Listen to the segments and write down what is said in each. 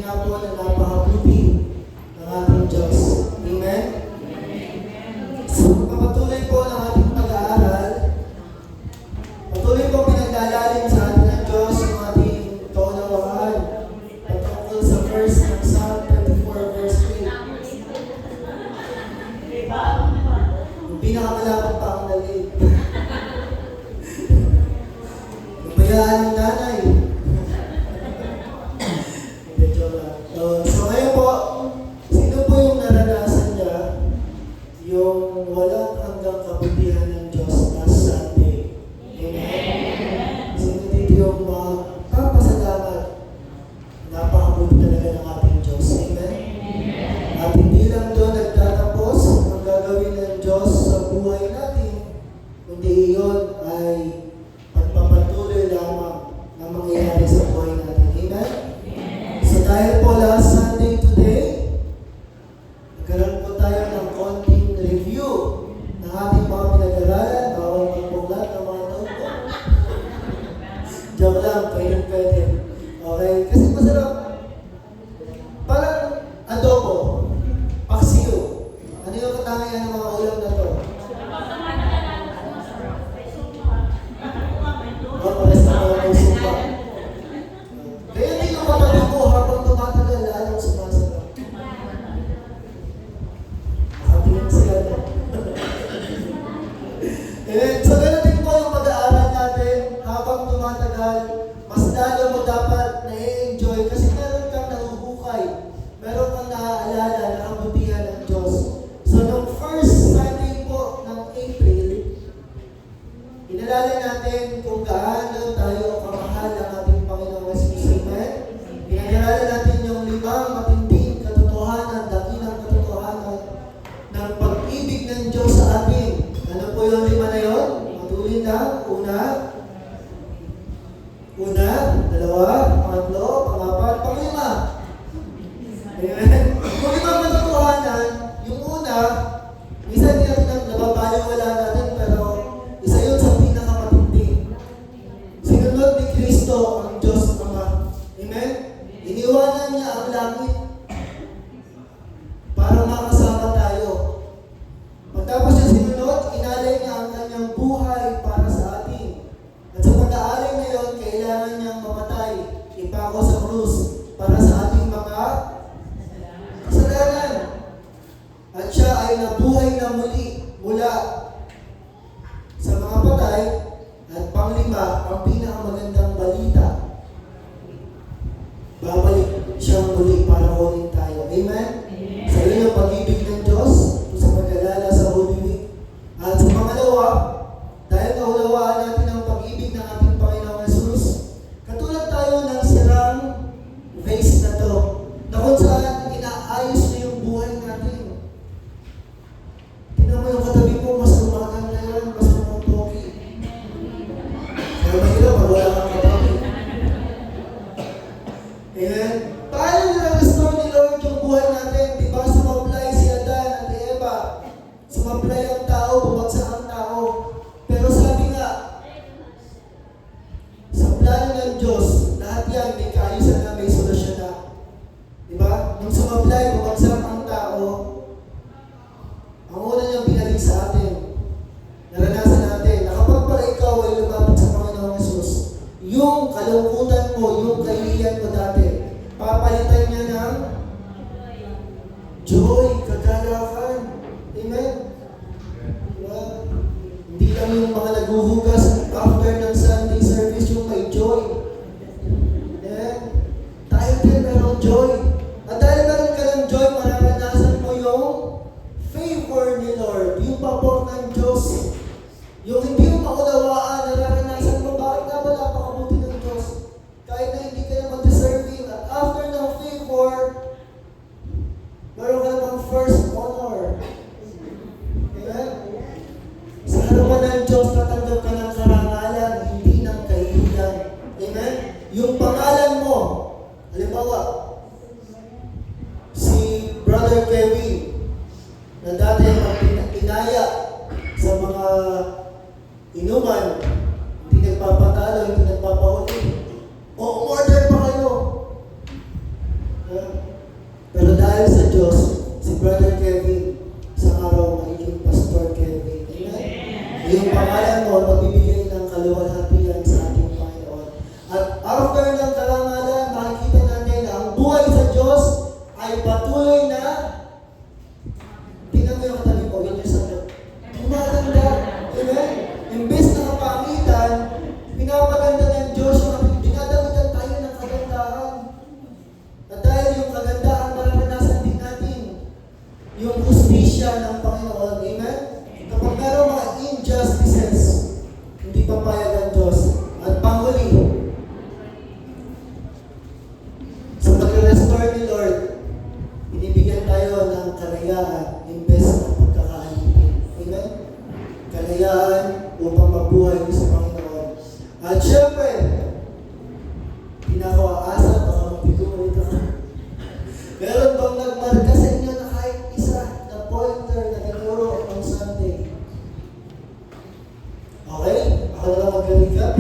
nga po na napakabuti ng ating Diyos. Amen? So, papatuloy po ng ating pag-aaral. Patuloy po pinaglalalim sa atin ng Diyos yung ating kaunawaan patungkol sa verse ng Psalm 34 verse 3. Yung pinakamalapit pa ang nalit. Yung bayaan ng nanay. So ngayon po, sino po yung naranasan niya yung walang hanggang kabutihan ng Diyos last Sunday? Amen? Sino dito yung magpapasalamat? Napakabuti talaga ng ating Diyos. Amen? At hindi lang doon nagtatapos ang gagawin ng Diyos sa buhay natin, kundi iyon ay pagpapatuloy lamang na mangyayari sa buhay natin. Amen? So dahil po last Sunday today, nagkaroon po tayo ng konting review ng ating mga pinag-aralan, bawal magpuglat ng mga notebook. Joke lang, pwede. Okay? Kasi masarap. Parang adobo, paksiyo. Ano yung katangian ng mga ulam na to? Pares na mga may sumpa. Kaya hindi yung kapatid ko habang tumatagal, lalong sumasarap. Nakatingin sila na. So ganun din po yung pag-aaral natin habang tumatagal, mas lalo mo dapat na-enjoy kasi meron kang nahuhukay, meron kang naaalala na kabutihan ng Diyos. So nung first Sunday po ng April, inalala natin kung gaano tayo kamahal ang ating Panginoong Jesus. Amen? Pinag-aralan natin yung 5 matinding katotohanan, dakilang katotohanan ng pag-ibig ng Diyos sa atin. Ano po yung 5 na yun? Matuloy na. Una, 2, 3, 4, 5, 5. Amen? Kung 5 katotohanan, yung una, minsan hindi natin nababaliwala natin, pero isa yun sa pinakamatindi. Sinunod ni Kristo ang Diyos Ama. Amen? Iniwanan niya ang langit para makasama tayo. Pagtapos niya sinunod, inalay niya ang kanyang buhay para sa atin. At sa pag-aalay na yun, kailangan niyang mamatay, ipako sa krus para sa ating mga kasalanan. At siya ay nabuhay na muli mula sa mga patay. At panglima, ang pinakamagandang balita, babalik siyang muli para kunin tayo. Amen? Sa iyo ang pag-ibig ng Diyos sa pag-alala sa Holy Week. At sa pangalawa, dahil naunawaan natin ang pag-ibig ng ating Panginoong Jesus, katulad tayo ng sirang vase na to, na kung saan inaayos na yung buhay natin. Tingnan mo yung katabi mo, mas lumagan na yan, mas lumapogi. Kaya mahirap pag wala kang katabi. Amen? Paano na-restore ni Lord yung buhay natin? Diba sumablay si Adan at Eva? Sumablay ang tao, bumagsak ang tao. Pero sabi nga, sa plano ng Diyos, lahat yan may kaayusan na, may solusyon na. Diba? Nung sumablay, bumagsak ang tao, ang una niyang binalik sa atin, naranasan natin, na kapag pala ikaw ay lumapit sa Panginoong Jesus, yung kalungkutan mo, yung kahihiyan mo dati, papalitan niya ng joy, kagalakan. Amen? Diba? Hindi lang yung mga naghuhugas after ng Sunday service yung may joy. Amen? Tayo din merong joy. At dahil meron ka ng joy, mararanasan mo yung favor ni Lord, yung pabor ng Diyos. Yung hindi mo maunawaan, nararanasan mo, bakit nga ba napakabuti ng Diyos? Kahit na hindi ka naman deserving. At after ng favor, meron ka namang first honor. Amen? Sa harapan ng Diyos, tatanggap ka ng karangalan, hindi ng kahihiyan. Amen? Yung pangalan mo, halimbawa, si Brother Kevin, na dati pinaya sa mga inuman, hindi nagpapatalo, hindi nagpapahuli. O, umorder pa kayo. Diyos, si Brother Kevin, sa araw magiging Pastor Kevin. Amen? Yung pangalan mo, magbibigay ng kaluwalhatian sa ating Panginoon. At after ng karangalan, makikita natin na ang buhay sa Diyos ay patuloy na tingnan mo yung katabi mo, yun yung sagot. Gumaganda. Amen? Imbes na kapangitan, pinapaganda ng Diyos yung dinadamitan tayo ng kagandahan. At dahil yung kagandahan, mararanasan din natin yung hustisya ng Panginoon. Amen? Kapag meron mga injustices, hindi papayag ang Diyos. At panghuli, sa pag-restore ni Lord, binibigyan tayo ng kalayaan imbes na pagkakahalipin. Amen? Kalayaan upang mabuhay sa Panginoon. At syempre, pinakawaasa, baka mapigulit ako. Meron bang nagmarka sa inyo na kahit isa na pointer na tinuro ng Sunday? Okay? Ako na lang mag-recap.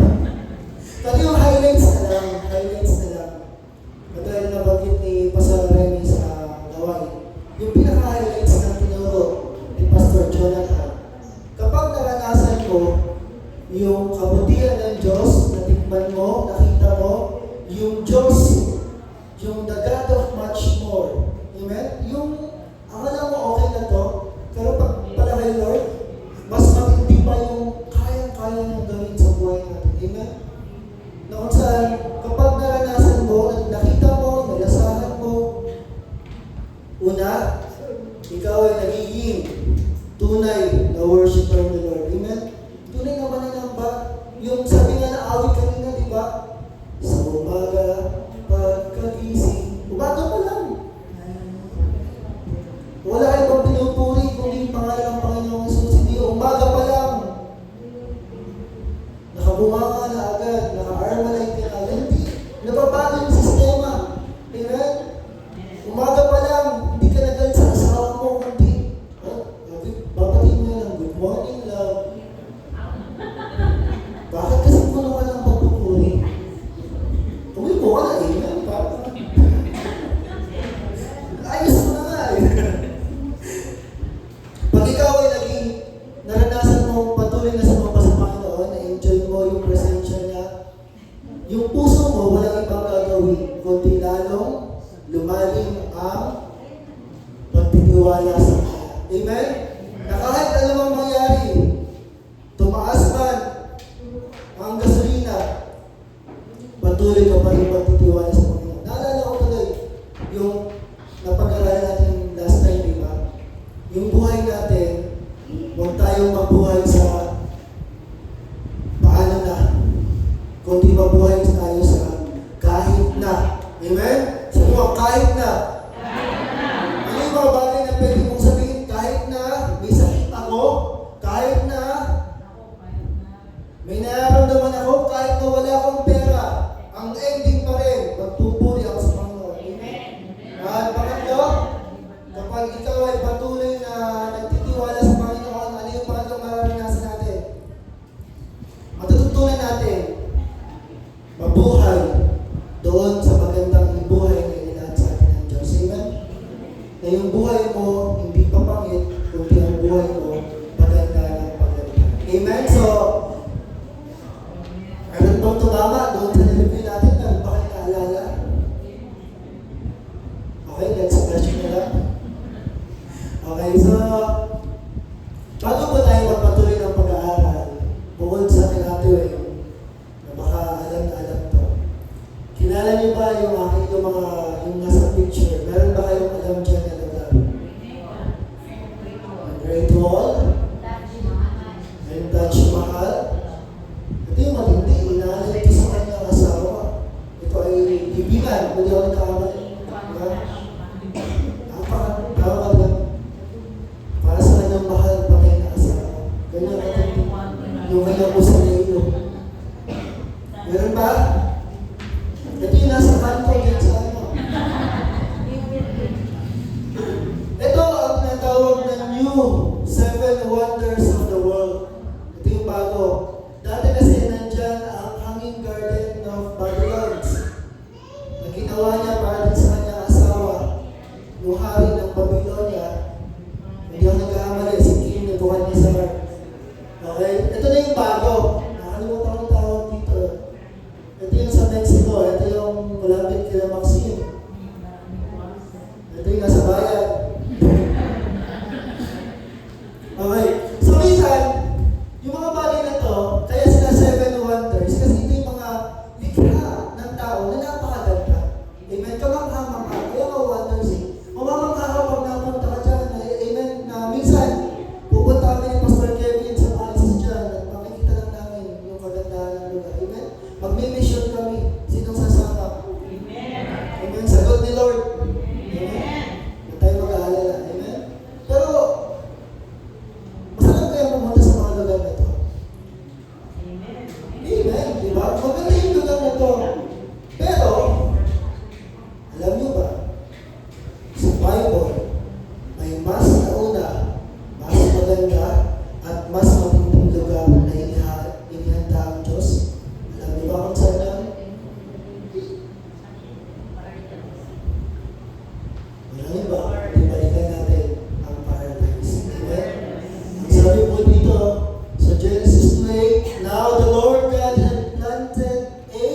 Pero yung highlights na lang. Katulad na nabanggit ni Pastor Remy sa gawain. Yung pinaka-highlights na tinuro ni Pastor Jonathan. Kapag naranasan mo yung kabutihan ng Diyos, natikman mo, nakita mo, yung Diyos, yung the God of much more. Amen? Yung, akala mo okay na to, pero pag pala kay Lord, mas matindi pa yung kayang-kaya niyang gawin sa buhay natin. Amen? Na kung saan, kapag naranasan mo, nakita mo, nalasahan mo, una, ikaw ay nagiging tunay na worshiper ng Lord. Amen? Tunay na mananamba. Yung sabi nga na awit kanina, di ba? Sa umaga, pagkagising, umaga pa lang. Wala ibang pinupuri kundi yung pangalan ng Panginoong Jesus. Hindi, umaga pa lang. Nakabunganga na agad, naka-armalite ka agad. Hindi, nababago yung sistema. Amen? Umaga pa lang, hindi ka nagalit sa asawa mo, kundi, babatiin mo lang, good morning, love. Bakit kasi puno ka ng pagpupuri? Kung mo ka na, amen? Ayos mo na nga eh. Pag ikaw ay naging naranasan mo patuloy na sumamba sa Panginoon, na-enjoy mo yung presensya niya, yung puso mo walang ibang gagawin, kundi lalong lumalim ang pagtitiwala sa Kanya. Amen? Na kahit ano mang mangyari, tumaas man ang gasolina, patuloy ka pa rin pagtitiwala sa Panginoon. Naalala ko tuloy yung napag-aralan natin last time, di ba? Yung buhay natin, huwag tayong mabuhay sa paano na, kundi mabuhay tayo sa kahit na. Amen? Sabi mo, kahit na. Ano yung mga bagay na pwede mong sabihin? Kahit na may sakit ako, kahit na may nararamdaman ako, kahit na wala akong pera, ang ending pa rin, magpupuri ako sa Panginoon. Amen? At pangatlo, kapag ikaw ay patuloy na nagtitiwala sa Panginoon, ano yung pangatlong mararanasan natin? Matututunan natin mabuhay doon sa magandang buhay na inilaan sa atin ng Diyos. Amen? Na yung buhay mo, hindi papangit, kundi ang buhay mo, maganda ng paganda. Amen? So, meron bang tumama doon sa nilipin natin? Meron ba kayo naalala? Okay, next question na lang. Okay, so, bago po tayo magpatuloy ng pag-aaral, bukod sa kinatuwing, na baka alam to, kilala niyo ba yung nasa picture? Meron ba kayong alam dyan na lugar? Great Wall? Yung Taj Mahal? Ito yung matindi, inaalala ito sa kanyang asawa. Ito ay ibigan, hindi ako nagkakamali. Napakalaga. Bible, may mas nauna, mas maganda, at mas matinding lugar na inihanda ang Diyos. Alam niyo ba kung saan yan? Walang iba, ibalikan natin ang paradise. Amen? Ang sabi po dito, sa Genesis 2:8, now the Lord God had planted a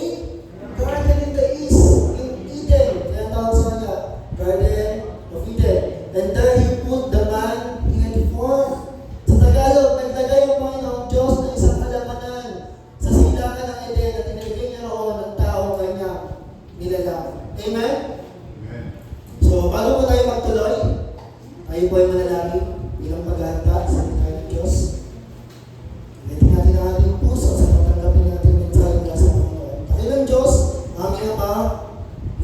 garden in the east, in Eden. Kaya tawag sa kanya, Garden of Eden. And there He put the man He had formed. Sa Tagalog, naglagay ang Panginoong Diyos ng isang kalamanan sa silangan ng Eden at inilagay niya roon ang taong kanya nilalang. Amen? So, bago po tayo magtuloy, tayo po ay manalangin bilang paghahanda sa mga ng Diyos. Natin natin ang ating puso sa pagtanggapin natin ng mensahe mula sa Panginoon. Dakilang Diyos, aming Ama,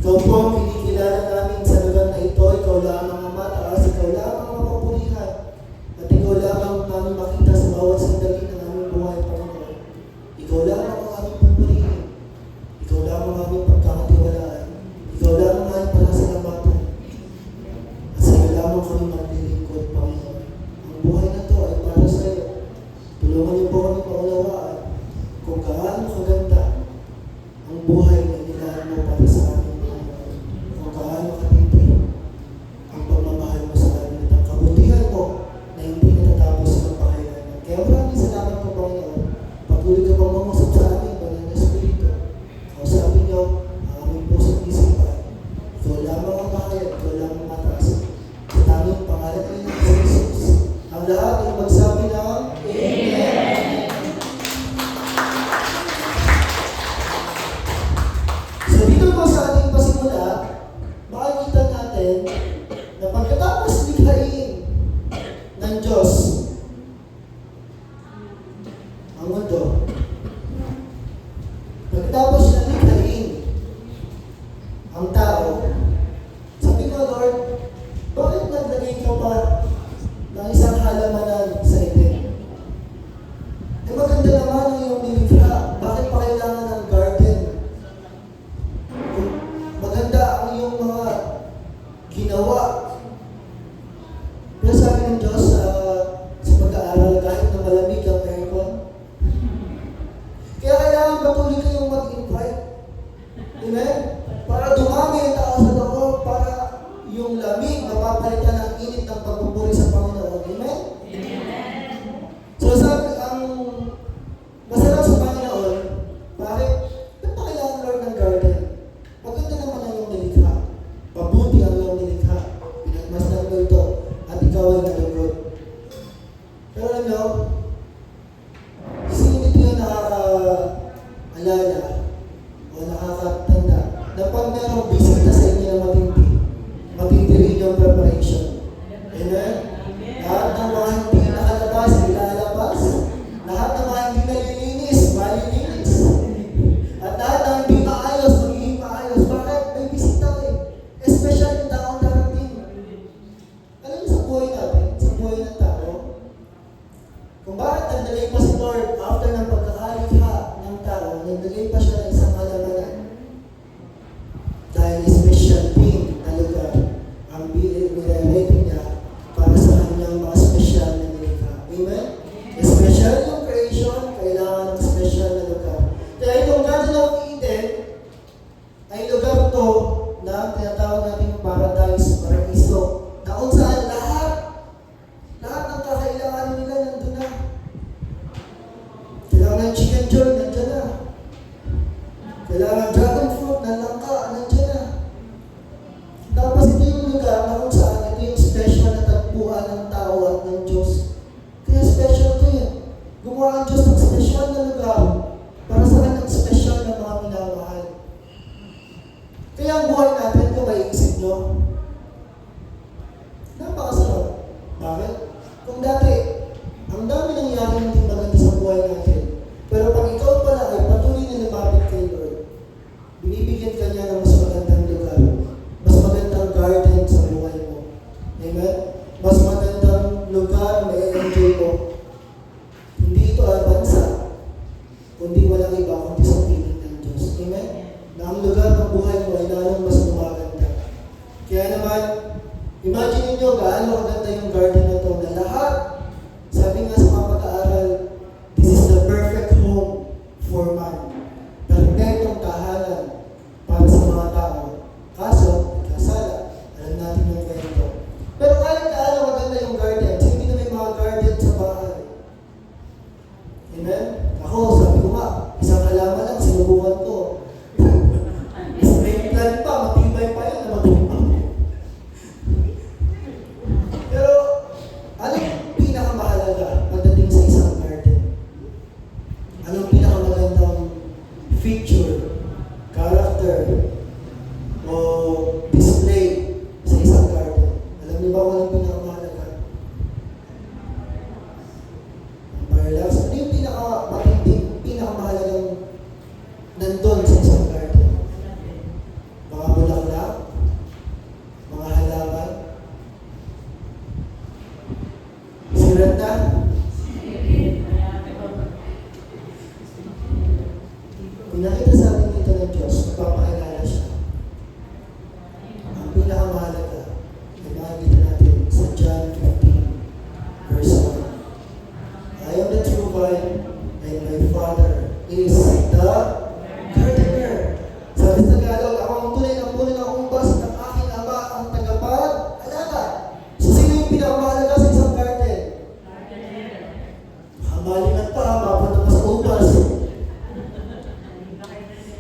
Ikaw po ang kinikilala namin sa lugar na ito. Ikaw lamang ang mataas, Ikaw lamang ang mapupurihan, at Ikaw lamang namin makita sa bawat sandali ng aming buhay, Panginoon. Ikaw lamang ang aming pupurihin. Ikaw lamang ang aming pagkakatiwalaan. Ikaw lamang ang aming palasalamatan. At sa iyo lamang kami maglilingkod, Panginoon. Ang buhay na ito ay para sa iyo. Tulungan niyo po kami paunawaan kung gaano kaganda ang buhay na inilaan mo para sa amin, Panginoon. Kung gaano katindi ang pagmamahal mo sa amin at ang kabutihan mo na hindi natatapos sa pagpakailangan. Kaya maraming salamat po, Panginoon. Patuloy ka pang mangusap sa amin, Banal na Espiritu. Kausapin niyo ang aming pusong isipan. Ikaw lamang ang mahayag, Ikaw lamang mataas. Sa tanging pangalan ng Jesus. Ang lahat ay magsabi ng Amen. So dito po sa ating pasimula, makikita natin na pagkatapos likhain ng Diyos ang mundo, pagkatapos niya likhain ang tao, sabi ko, Lord, bakit naglagay ka pa ng isang halamanan sa Eden? Eh maganda naman ang iyong nilikha. Bakit pa kailangan ng garden? Maganda ang iyong mga ginawa. Pero sabi ng Diyos sa pag-aaral, kahit na malamig ang aircon, kaya kailangan patuloy kayong mag-invite. Amen? Para dumami ang tao sa loob, para yung lamig mapapalitan ng init ng pagpupuri sa Panginoon. Amen? So sabi, ang masarap sa Panginoon, bakit? Ba't pa kailangan, Lord, ng garden? Maganda naman ang iyong nilikha. Mabuti ang iyong nilikha. Pinagmasdan mo ito at ikaw ay nalugod. Pero alam nyo, sino dito yung nakakaalala o nakakatanda na pag merong bisita sa inyo na matindi rin yung preparation. Amen? Lahat ng mga hindi nakalabas, ilalabas. Lahat ng mga hindi nalilinis, malilinis. At lahat ng hindi maayos, magiging maayos. Bakit? May bisita eh. Especially yung taong darating. Alam niyo sa buhay natin, sa buhay ng tao, kung bakit nagdalay pa si Lord after ng pagkakalikha ng tao, nagdalay pa siya ng isang halamanan. Dahil special thing na lugar ang nire-rating niya para sa kanyang mga special na nilikha. Amen? Special yung creation, kailangan ng special na lugar. Kaya itong Garden of Eden ay lugar to na tinatawag natin paradise, paraiso, na kung saan lahat ng kakailangan nila nandun na. Kailangan ng chicken joy, nandyan na. Kailangan dragon fruit, nalangka, nandyan na. Tapos ito yung lugar na kung saan ito yung special na tagpuan ng tao at ng Diyos. Kaya special to yun. Gumawa ang Diyos ng special na lugar para sa kanyang special na mga minamahal. Kaya ang buhay natin, kung maiisip nyo, napakasarap. Bakit? Kung dati, ang dami nangyari ng hindi maganda sa buhay natin. Pero pag ikaw pala ay patuloy na lumapit kay Lord, binibigyan ka niya ng mas magandang lugar, mas magandang garden sa buhay mo. Amen? Mas magandang lugar na i-enjoy mo. Hindi ito ay bansa, kundi walang iba, kundi sa piling ng Diyos. Amen? Na ang lugar ng buhay mo ay lalong mas gumaganda. Kaya naman, Imagine niyo gaano kaganda yung garden na to na lahat, sabi nga sa mga pag-aaral, this is the perfect home for man. Perfectong tahanan para sa mga tao. Kaso, kasala, alam natin yung ganito. Pero kahit gaano maganda yung garden, hindi na may mga garden sa bahay. Amen? Ako, sabi ko nga, isang halaman lang, sinubukan ko. May plan pa, matibay pa yun na matibay. Pero, ano yung pinakamahalaga pagdating sa isang garden? Anong pinakamagandang feature, character, o display sa isang garden? Alam niyo ba kung anong pinakamahalaga? Ang parallax, ano yung pinakamahalagang nandun sa isang garden? Mga bulaklak? Mga halaman? Sirata? Kung nakita sa atin dito ng Diyos, nagpapakilala siya. Ang pinakamahalaga ay makikita natin sa John 15, verse 1. I am the true vine, and my Father is the gardener. Sabi sa Tagalog, ako ang tunay ng puno ng ubas ng aking ama ang tagapag-alaga. So sino yung pinakamahalaga sa isang garden? Hamalingan pa, mapunta pa sa ubas.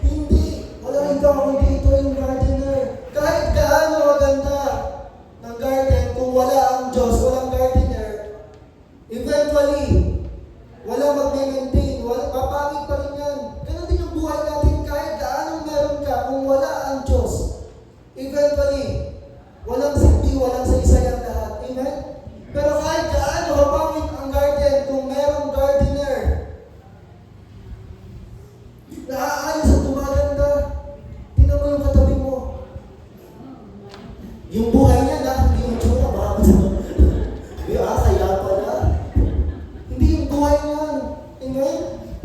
Hindi, walang ikaw, hindi ito yung gardener. Kahit gaano maganda ng garden, kung wala ang Diyos, walang gardener, eventually, walang mag-maintain, papangit pa rin yan. Ganun din yung buhay natin, kahit gaano meron ka, kung wala ang Diyos, eventually, walang silbi, walang saysay ang lahat. Amen? Pero kahit gaano kapangit ang garden, kung merong gardener, naaayos at tumaganda, tingnan mo yung katabi mo. Yung buhay niya na, hindi yung tsura, baka kaya pala. Hindi yung buhay niyan. Amen?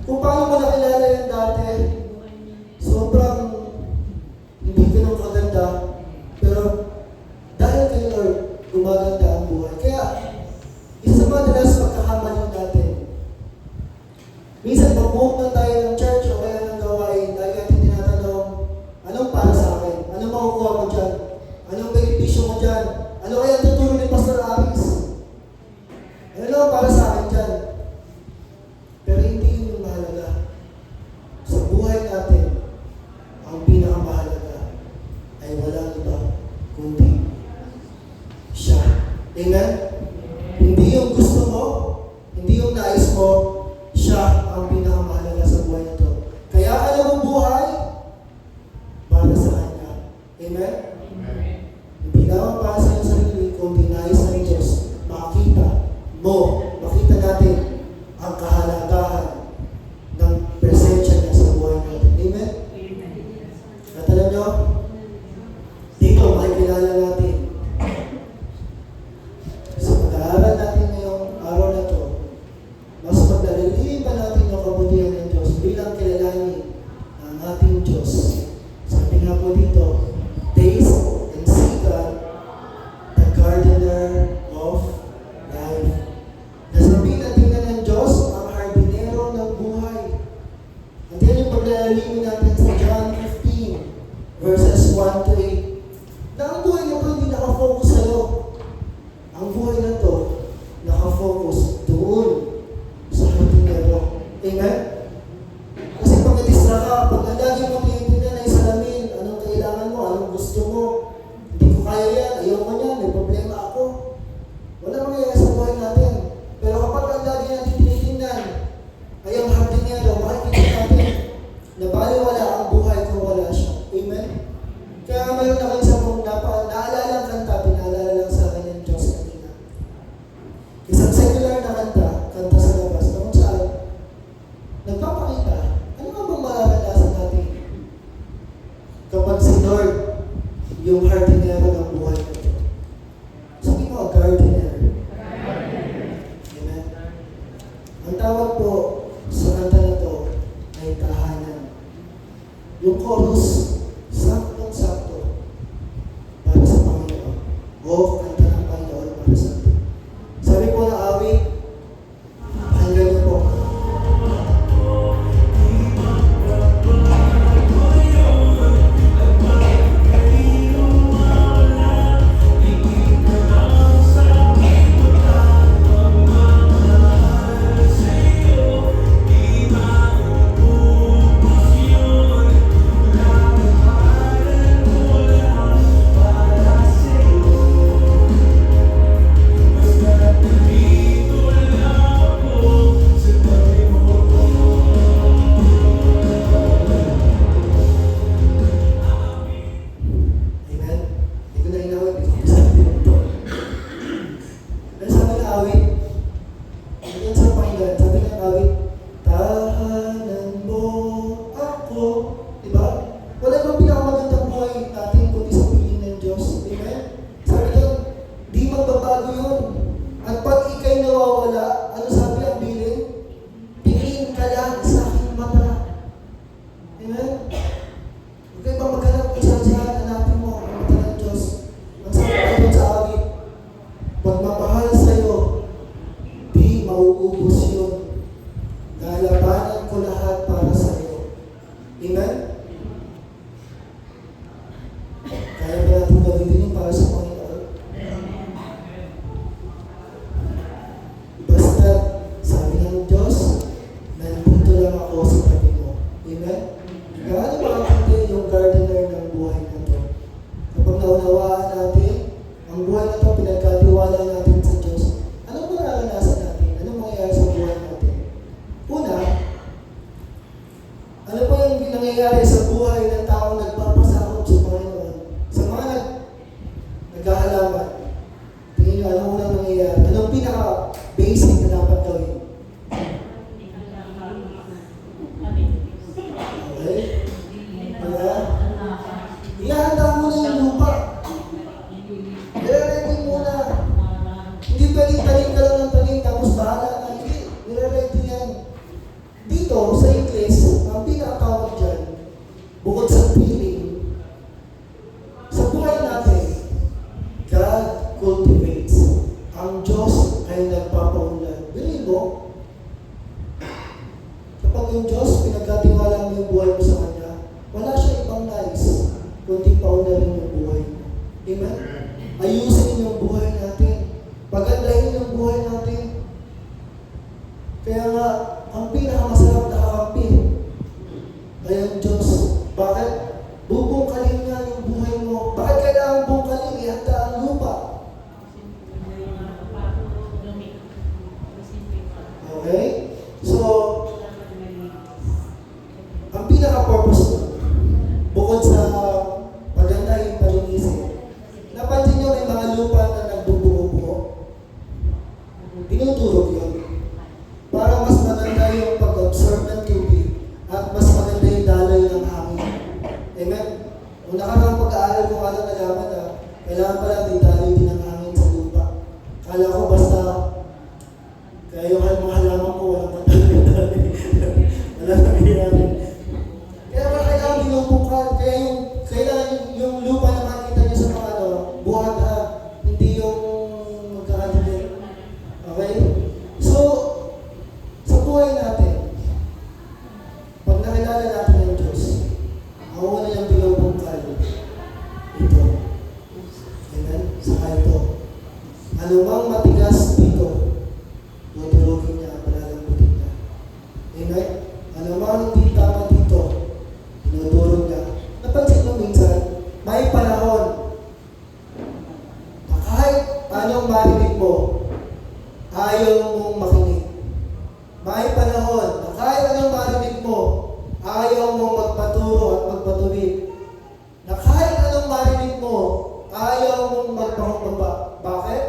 Kung paano mo nakilala yan dati, sobrang hindi ganun kaganda, pero dahil kay Lord, gumaganda ang buhay. Kaya, isa sa madalas pagkakamali natin, minsan pag-book na tayo ng church o kaya ng gawain, lagi natin tinatanong, anong para sa akin? Anong makukuha ko dyan? Anong benepisyo ko dyan? Ano kaya tuturo ni Pastor Aris? Ano para sa akin dyan? Pero hindi yun yung mahalaga. Sa buhay natin, ang pinakamahalaga ay walang iba kundi siya. Amen? Hindi yung gusto mo, hindi yung nais mo, siya ang pinakamahalaga sa buhay nito. Kaya ka nabubuhay para sa Kanya. Amen? Hindi naman para sa iyong sarili, kundi nais ng Diyos. Makita natin ang kahalagahan ng presensya niya sa buhay natin. Amen? At alam nyo, dito makikilala natin sa pag-aaral natin ngayon o kanta ng Panginoon para sa atin. Sabi po na awit, pakinggan niyo po. Amen? Hindi ko na inawit. Sabi ng awit, hanggang sa pakinggan, sabi ng awit, tahanan mo ako. Diba? Wala bang pinakamagandang buhay natin kundi sa piling ng Diyos. Amen? Sabi doon, di magbabago yun. At pag ikay nawawala, ano sabi ang bilin? Tingin ka lang sa aking mata. Amen? Huwag kayo bang maghanap kung saan hanapin mo ang mata ng Diyos. Ang sabi doon sa awit, pag mapahal sa'yo, di mauubos yun. Lalabanan ko lahat para sa'yo. Amen? Kaya ba natin gawin din yung para sa Panginoon? Basta, sabi ng Diyos, nandito lang ako sa tabi mo. Amen? Gaano makakante yung gardener ng buhay na to? Kapag naunawaan natin, ang buhay na to, pinagkatiwala natin sa Diyos, anong mararanasan natin? Anong mangyayari sa buhay natin? Una, ano po yung nangyayari sa buhay ng taong nagpapasakot sa Panginoon? Sa mga naghahalaman, tingin nyo, anong unang nangyayari? Anong pinaka-basic na dapat gawin? Okay? Kaya, ihahanda muna yung lupa. Nire-ready muna. Hindi pwedeng tanim ka lang ng tanim tapos bahala na. Hindi. Nire-ready yan. Dito, sa English, ang pinakatawag dyan, bukod sa feeling, sa buhay natin, God cultivates. Ang Diyos ay nagpapaunlad. Bilhin mo, kapag yung Diyos, pinagkatiwala mo yung buhay mo sa Kanya, wala siya ibang nais, kundi paunlarin yung buhay mo. Amen? Ayusin yung buhay natin. Pagandahin yung buhay natin. Kaya nga, ang pinakamasarap na kakampi ay ang Diyos. Bakit? Bubungkalin nga yung buhay mo. Bakit kailangan bungkalin? Ihanda ang lupa. Okay? So, ang pinaka-purpose mo, bukod sa pagandahin, palinisin, napansin nyo may mga lupa na nagbubuo-buo? Tinutulog yun. Para mas maganda yung pag-observe ng tubig at mas maganda yung daloy ng hangin. Amen? Kung nakakang pag-aaral ko ano nalaman na kailangan pala may daloy din ng hangin sa lupa. Kala ko basta kaya yung mga halaman ko walang pag-aaral. Wala nang hiramin. Kaya ba kailangan binubukal? Kaya kailangan yung lupa na makikita nyo sa mga buhat ha, hindi yung magkakadibig. Okay? So, sa buhay natin, pag nakilala natin ang Diyos, ang una niyang binubukal, ito. Amen? Saka ito. Anumang matigas dito, tutulogin niya, palalambutin niya. Amen? Anumang hindi tama dito, tinutulog niya. Napansin mo minsan, may panahon na kahit anong marinig mo, ayaw mong makinig. May panahon na kahit anong marinig mo, ayaw mong magpaturo at magpatuloy. Na kahit anong marinig mo, ayaw mong magpahumbaba. Bakit?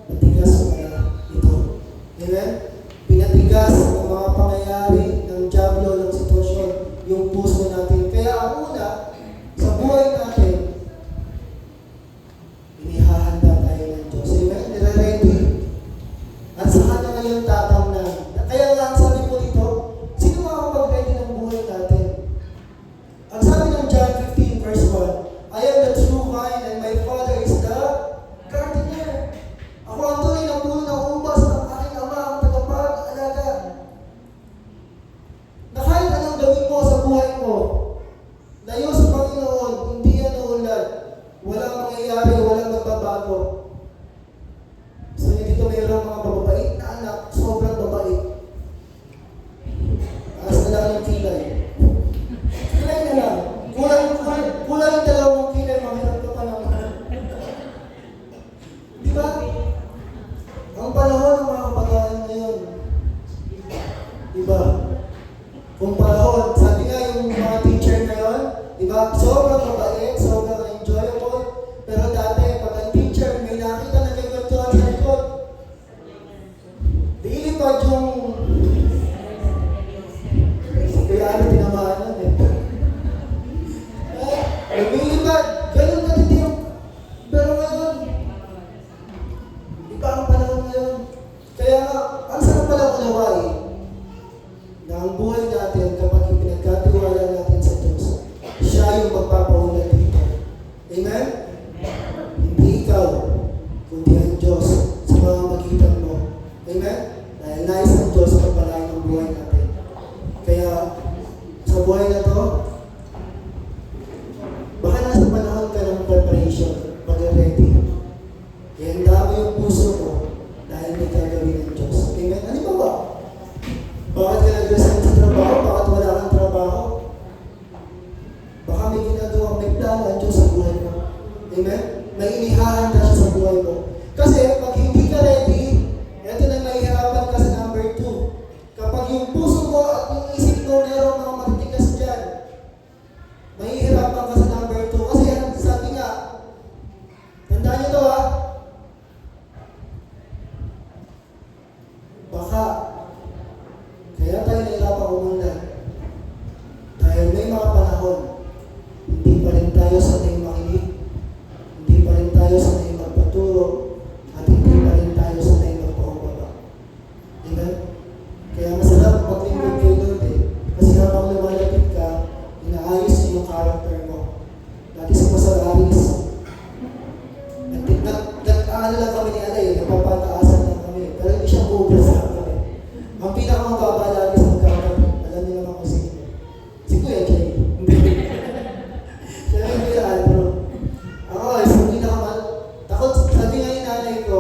Matigas pala ito. Amen? Pinatigas ang mga pangyayari ng diablo ng sitwasyon, yung puso natin. Kaya ang una, sa buhay natin, inihahanda tayo ng Diyos. Amen? Nire-ready. At sa Kanya ngayon tatamnan. Kaya nga, ang sabi ko dito, sino makakapag-ready ng buhay natin? Ang sabi ng John 15 verse 1, I am the true vine and my Father is the mangyayari, walang magbabago. So dito mayroong mga mababait na anak, sobrang babait. Taas na lang yung kilay. Kilay na lang. Kulang yung dalawang kilay, mahirap ka pa naman. Di ba? Ang panahon ng mga kabataan ngayon, di ba? Kung panahon, sabi nga yung mga teacher ngayon, di ba? Sobrang mabait, sobrang enjoyable. Pero dati, pag ang teacher, may nakita na nagkwentuhan sa likod. Dilipad yung... Kaya ano tinamaan nun eh. Lumilipad, ganun ka din yung... Pero ngayon, iba ang panahon ngayon. Kaya nga, ang sarap pala unawain na ang buhay natin kapag ipinagkatiwala natin sa Diyos, siya yung magpapaunlad dito. Amen? Hindi ikaw, kundi ang Diyos sa mga magitan mo. Amen? Dahil nais ng Diyos ang pagpalain ng buhay natin. Kaya, sa buhay na to, baka nasa panahon ka ng preparation, pag-ready. Ihanda mo yung puso mo dahil may gagawin ng Diyos. Amen? Ano ba? Bakit ka nag-resign sa trabaho? Bakit wala kang trabaho? Baka may ginagawa, may plano ang Diyos sa buhay mo. Amen? May inihahanda siya sa buhay mo. Kasi pag hindi ka ready, ito na mahihirapan ka sa number 2. Kapag yung puso mo at yung isip mo meron mga matitigas dyan, mahihirapan ka sa number 2. Kasi sabi nga, tandaan nyo to ha, baka kaya tayo nahirapan umunlad. Dahil may mga panahon, hindi pa rin tayo sanay makinig, hindi pa rin tayo sanay magpaturo, at hindi pa rin tayo sanay magpakumbaba. Diba? Kaya masarap maglingkod kay Lord eh. Kasi habang lumalapit ka, inaayos niyo yung character mo. Dati sa Pastor Aris, nag-ano lang kami ni Alay, nagpapataasan lang kami. Pero hindi siya buubra sa akin. Ang pinakamababa lagi sa magkakapit, alam niyo naman kung sino. Si Kuya Jay. Siya yung Kuya Alvaro. Ako, sa pinakamal, takot, sabi nga yung nanay ko,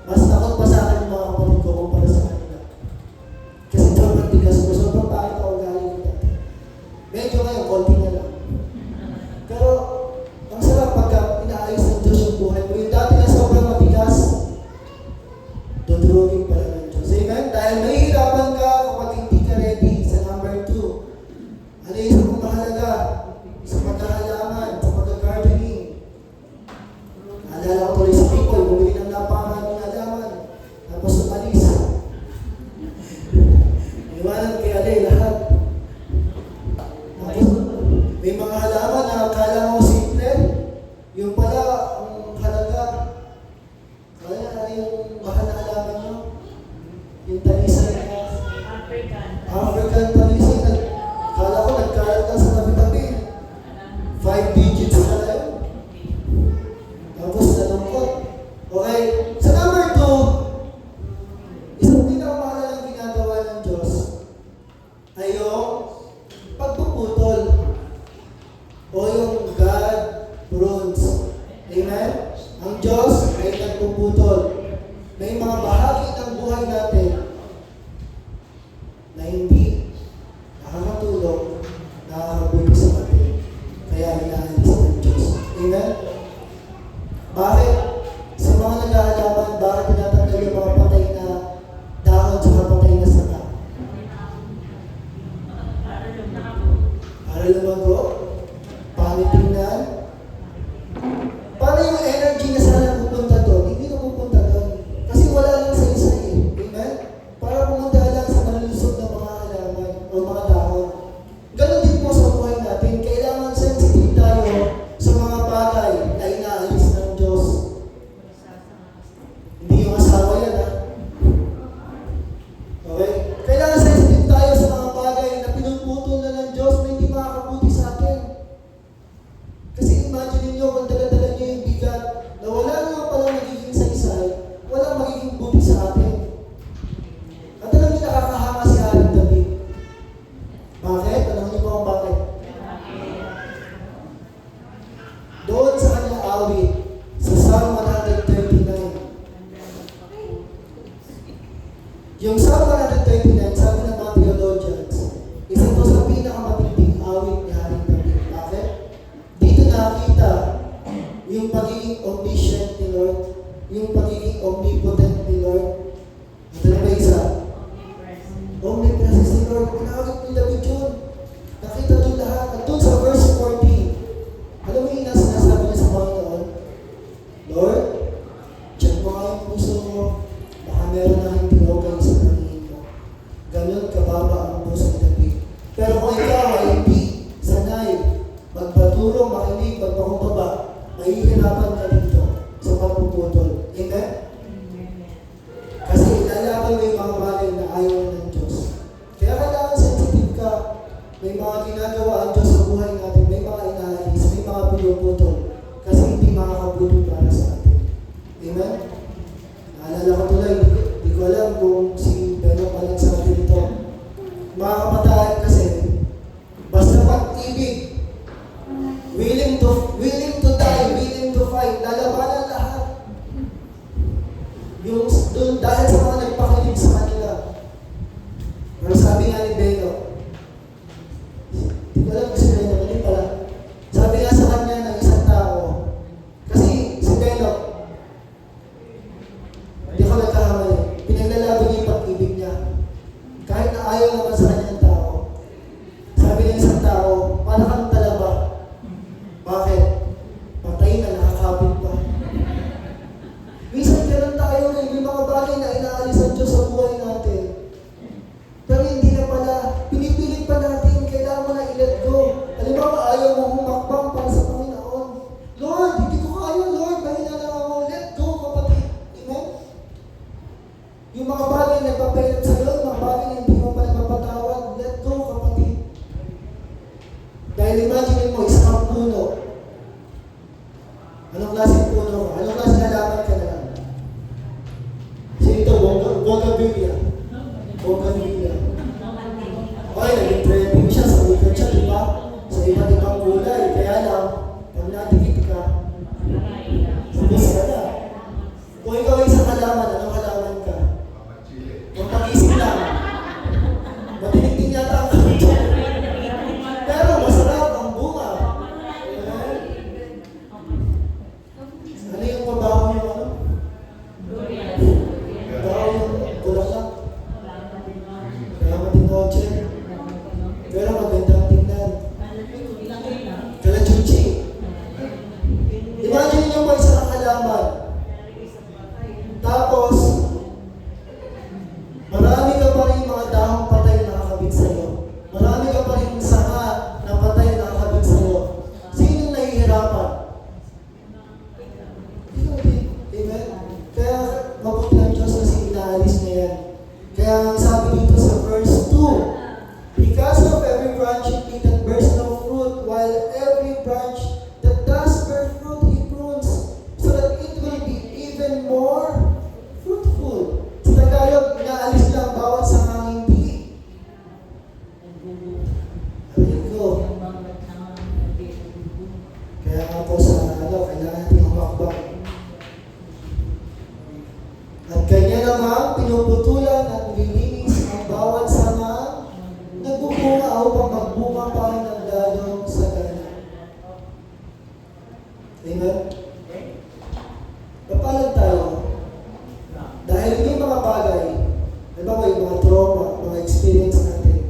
mas takot pa sa akin yung mga kapatid ko kumpara sa kanila. Kasi sobrang tigas ko, sobrang bakit ako galing dati. Medyo ngayon, konti na lang. Pero, ang sarap pagka inaayos ng Diyos yung buhay mo. Yung dati na sobrang matigas, dudurugin pala ng Diyos. Amen? Dahil mahihirapan ka kapag hindi ka ready sa number 2. Ano yung isa kong mahalaga? Sa pagkakalaman, sa pagkagardening. Naalala ko tuloy sa people, bumili ng napakaraming halaman. Tapos umalis. Iwanan kay Alay lahat. Tapos may mga halaman na akala mo simple. Yung pala, ang halaga. Kaya yung mahal na halaman nyo. Yung talisay na African talisay. Kala ko nagkalat ka sa tabi-tabi. 5 digits na lang. Tapos nalungkot. Okay, sa number 2, isang pinakamahalagang ginagawa ng Diyos ay yung pagpuputol o yung God prunes. Amen? Ang Diyos ay nagpuputol. May mga bahagi ng buhay natin na hindi nakakatulong, nakakabuti sa atin. Kaya inaalis ng Diyos. Amen? Bakit? Sa mga nag-aalaman, bakit tinatanggal yung mga patay na dahon sa patay na saka? Para lumago? Pangit tingnan? Para yung energy na sana pupunta doon, hindi na pupunta doon. Kasi wala lang sa isa eh. Amen? Para pumunta lang sa malulusog na mga halaman o mga dahon. Ganon din po sa buhay natin. Kailangan sensitive tayo sa mga bagay na inaalis ng Diyos. omniscient ni Lord, yung pagiging omnipotent ni Lord. Ito na ba isa? Omnipresence ni Lord. Pinakit ni David yun. Nakita doon lahat. At doon sa verse 14, alam mo yung sinasabi niya sa Panginoon, Lord, check mo nga yung puso mo. Baka meron na hindi okay sa paningin mo. Ganun kababa ang puso ni David. Pero kung ikaw ay hindi sanay, magpaturo, makinig, magpakumbaba, mahihirapan ka dito sa pagpuputol. Amen? Kasi ilalaban mo yung mga bagay na ayaw ng Diyos. Kaya kailangan sensitive ka. May mga ginagawa ang Diyos sa buhay natin, may mga inaalis, may mga pinuputol. Kasi hindi makakabuti para sa atin. Amen? Naalala ko tuloy, hindi ko alam kung si Beno pa nagsabi nito. Mga kabataan kasi, basta pag-ibig, willing to die, willing to fight, lalabanan lahat. Yung doon dahil sa mga nagpakilig sa kanila. Pero sabi nga ni Beno, hindi ko alam kung si Beno, hindi pala. Sabi nga sa kanya ng isang tao, kasi si Beno, hindi ko nagkakamali, pinaglalaban niya yung pag-ibig niya. Kahit na ayaw naman sa kanya ng tao. Sabi ng isang tao, para kang talaba. Bakit? Patay na, nakakapit pa. Minsan ganun tayo rin, may mga bagay na inaalis ang Diyos sa buhay natin. Pero hindi na pala, pinipilit pa natin, kailangan mo na i-let go. Halimbawa, ayaw mo humakbang para sa Panginoon. Lord, hindi ko kaya, Lord, mahina lang ako. Let go, kapatid. Amen? Yung mga bagay na nagpapalit sa'yo, yung mga bagay na hindi mo pa nagpapatawad, let go, kapatid. Dahil imagine mo, isang puno. Anong klaseng puno ka? Anong klaseng halaman ka na lang? Sino ito? Bougainvillea. Bougainvillea. Okay, naging trending siya sa weekend siya, di ba? Sa iba't ibang kulay. Kaya lang, pag natikit ka, sabos ka na. Kung ikaw ay isang halaman, anong halaman ka? Kung pag-isip lang, matinig din yata ang kapityo. Pero masarap ang bunga. Ano yung mabaho yung ano? Mabaho yung bulaklak. Kaya matinoche. Pero magandang tingnan. Kalachuchi. Imagine nyo mo isang halaman. Tapos, marami ka pa rin mga dahong patay na nakakabit sa'yo. Marami ka pa rin sanga na patay na nakakabit sa'yo. Sinong nahihirapan? Amen? Kaya mabuti ang Diyos kasi inaalis niya yan. Kaya ang sabi dito sa verse 2, because of every branch in me that bears no fruit, while every branch that does bear fruit, He prunes, so that it will be even more fruitful. Sa Tagalog, inaalis niya ang bawat sangang hindi. Ayun ko. Kaya nga po sa kailangan natin humakbang. At kanya naman, pinuputulan at nililinis ang bawat sanga, nagbubunga upang magbunga pa ng lalong sa kanya. Amen? Kapalag tayo. Dahil may mga bagay, halimbawa yung mga trauma, mga experience natin,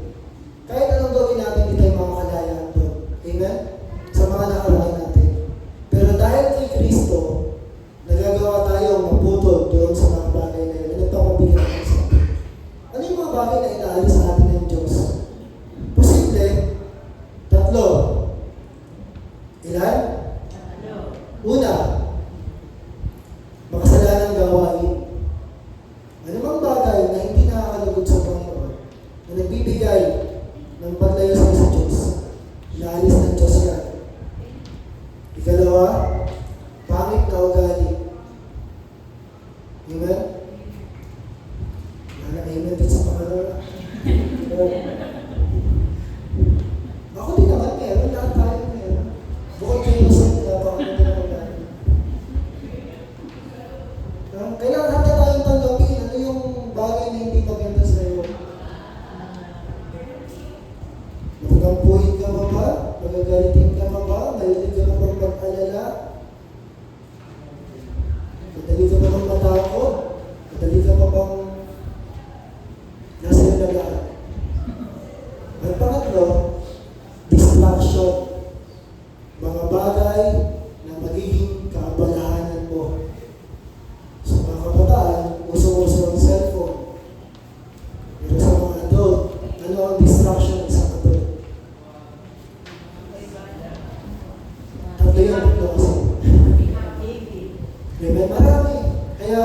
kahit anong gawin natin, hindi tayo makakalaya doon. Amen? Sa mga nakaraan natin. Pero dahil kay Kristo, nagagawa tayo maputol doon sa mga bagay na yun. Nagpapabigyan natin sa atin. Ano yung mga bagay na inaalis sa atin ng Diyos? Posible, 3. Ilan? Una, makasalanang gawain. Ano bang bagay na hindi nakakalugod sa Panginoon na nagbibigay ng paglayo sa Diyos? Inaalis ng Diyos yan. Ikalawa, pangit na ugali. Amen? Amen din sa Panginoon. Ako din naman meron, lahat tayo meron. Bukod kayo sa pangit na ugali. Kailangan handa tayong tanggapin ano yung bagay na hindi maganda sa iyo. Magkampuhin ka ba ba? Magagalitin ka ba ba? Mahilig ka ba mag-alala? Madali ka ba bang matakot? Madali ka ba bang nasa iyo nagaan? At pangatlo, distraction. Mga bagay na magiging kaabalahanan mo. Sa mga kabataan, uso-uso ang cellphone. Pero sa mga adult, ano ang distraction sa adult? Tatlo yan, tatlo kasi. Amen, marami. Kaya,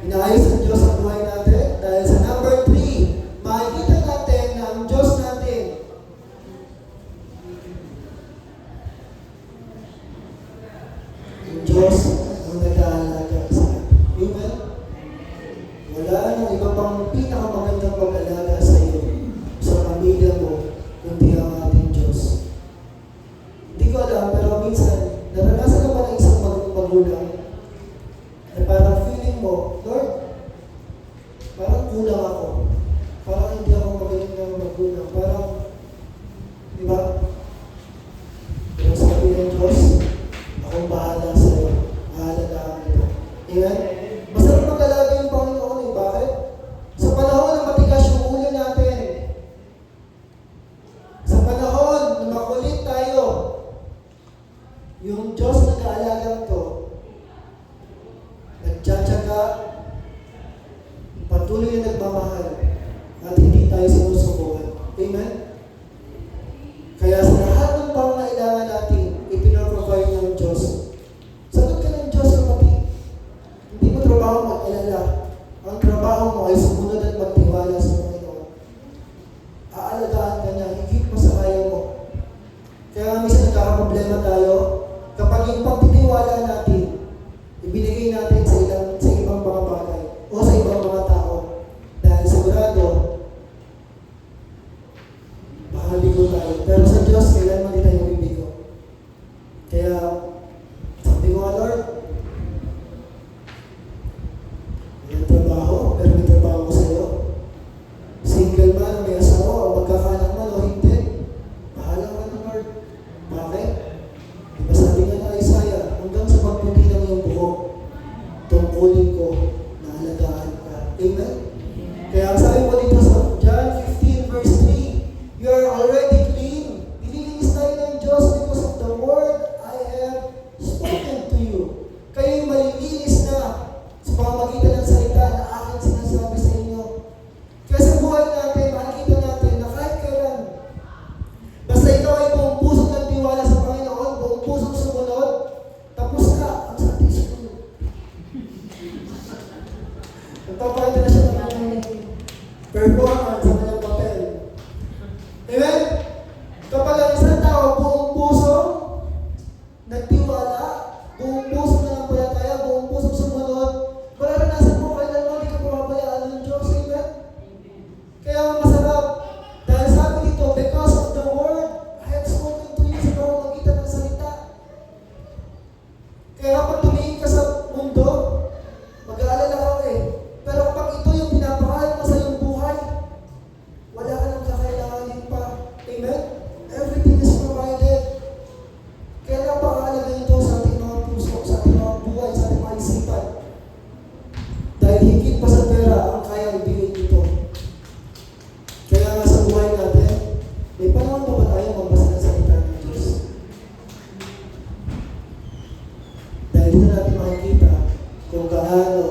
inaayos ng Diyos ang buhay natin. Dahil sa number 3, makikita natin na ang Diyos natin Diyos ang nag-aalaga sa atin. Amen? Wala nang iba pang pinakamagandang pag-alaga sa iyo, sa pamilya mo, kundi ang ating Diyos. Hindi ko alam, pero minsan, naranasan naman ang isang magulang na parang feeling mo, Lord, parang kulang ako. Parang hindi ako magaling na magulang. Parang, di ba? Pero sabi ng Diyos, akong bahala sa iyo. Mahalagaan kita. Amen? Masarap mag-alaga yung Panginoon eh. Bakit? Sa panahon na matigas yung ulo natin, sa panahon na makulit tayo, yung Diyos na kaalagang to, nagtsatsaga, patuloy na nagmamahal, at hindi tayo sinusubukan. Amen? Kaya sa lahat ng pangangailangan natin, ipinaprovide ng Diyos. Sagot ka ng Diyos, kapatid. Hindi mo trabaho mag-alala. Ang trabaho mo ay sumunod at magtiwala sa Panginoon. Aalagaan ka niya, higit mo sa kaya mo. Kaya minsan nagkakaproblema tayo, kapag yung pagtitiwala natin, ibinigay natin sa ibang mga bagay o sa ibang mga tao. Dahil sigurado, baka bigo tayo. Pero sa Diyos, kailanman din tayo bibigo. Kaya, sabi ko nga, Lord, walang trabaho, pero may trabaho ko sa iyo. Single man, may asawa, o magkakanak man o hindi. Bahala ka na, Lord. Bakit? Diba sabi nga na Isaiah, hanggang sa pagputi ng iyong buhok, tungkulin ko na alagaan ka. Amen? Kaya ang sabi mo dito sa John 15 verse 3, you are already clean. Nililinis tayo ng Diyos because of the word I have spoken to you. Kayo'y malilinis na sa pamamagitan ng salita na aking sinasabi sa inyo. Kaya sa buhay natin, makikita natin na kahit kailan, basta ikaw ay buong puso ng tiwala sa Panginoon, buong puso sumunod, tapos ka ang Sunday school. Nagpapakita na siya ng performance sa kanyang papel. Amen? Kapag ang isang tao buong puso, nagtiwala, buong puso na ng palataya, buong puso sumunod, mararanasan mo kailan mo hindi ka pababayaan ng Diyos. Amen? Kaya masarap. Dahil sabi dito, because of the word, I have spoken to you sa pamamagitan ng salita. Kaya kapag tumingin ka sa mundo, mag-aalala ka eh. Pero kapag ito yung pinapakain mo sa iyong buhay, wala ka nang kakailanganin pa. Amen? Everything is provided. Kaya napakahalaga ito sa ating mga puso, sa ating mga buhay, sa ating mga isipan. Dahil higit pa sa pera ang kaya ibigay dito. Kaya nga sa buhay natin, may panahon pa ba tayo magbasa ng salita ng Diyos? Dahil dito natin makikita kung gaano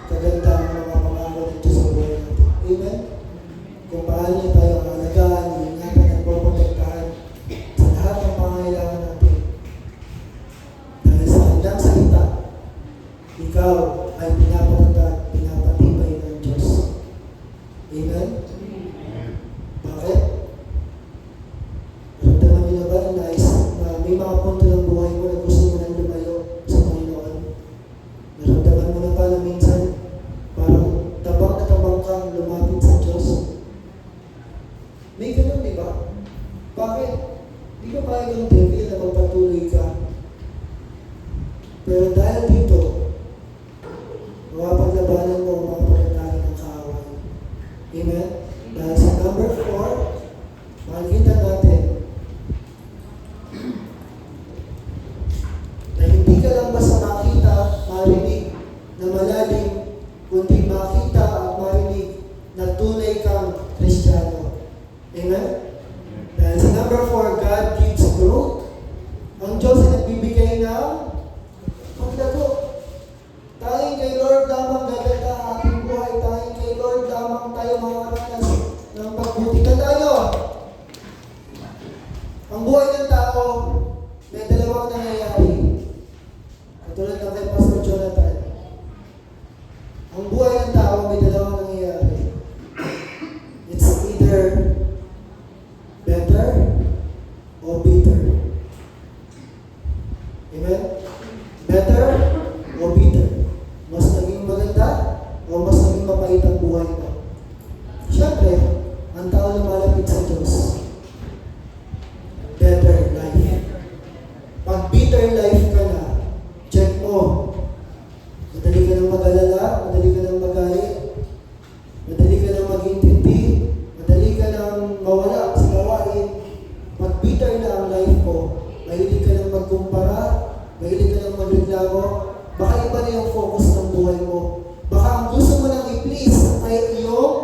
kaganda ang mga pangako ng Diyos sa buhay natin. Amen? Kung paano niya tayo alagaan, ingatan at poprotektahan sa lahat ng pangangailangan natin. Dahil sa kanyang salita, ikaw ay pinapatanda, pinapatibay ng Diyos. Amen? Bakit? Naramdaman niyo na ba na may mga punto ng buhay mo na gusto mo nang lumayo sa Panginoon? Naramdaman mo na ba na minsan parang tabang na tabang kang lumapit sa Diyos? May ganun, di ba? Bakit? Di ba kaya ng devil na magpatuloy ka? Pero dahil dito, mapaglabanan mo ang mga pagkakari ng kaaway. Amen? Dahil sa number 4, makikita natin na hindi ka lang basta makita, Better o bitter? Mas naging maganda o mas naging mapait ang buhay mo? Siyempre, ang tao na malapit sa Diyos, better life. Pag bitter life ka na, check mo. Madali ka nang mag-alala, madali ka nang magalit, madali ka nang mag-intindi, madali ka nang mawala sa gawain. Pag bitter na ang life mo, mahilig ka nang magkumpara, mahilig ka nang magreklamo, baka iba na yung focus ng buhay mo. Baka ang gusto mo nang i-please ay iyong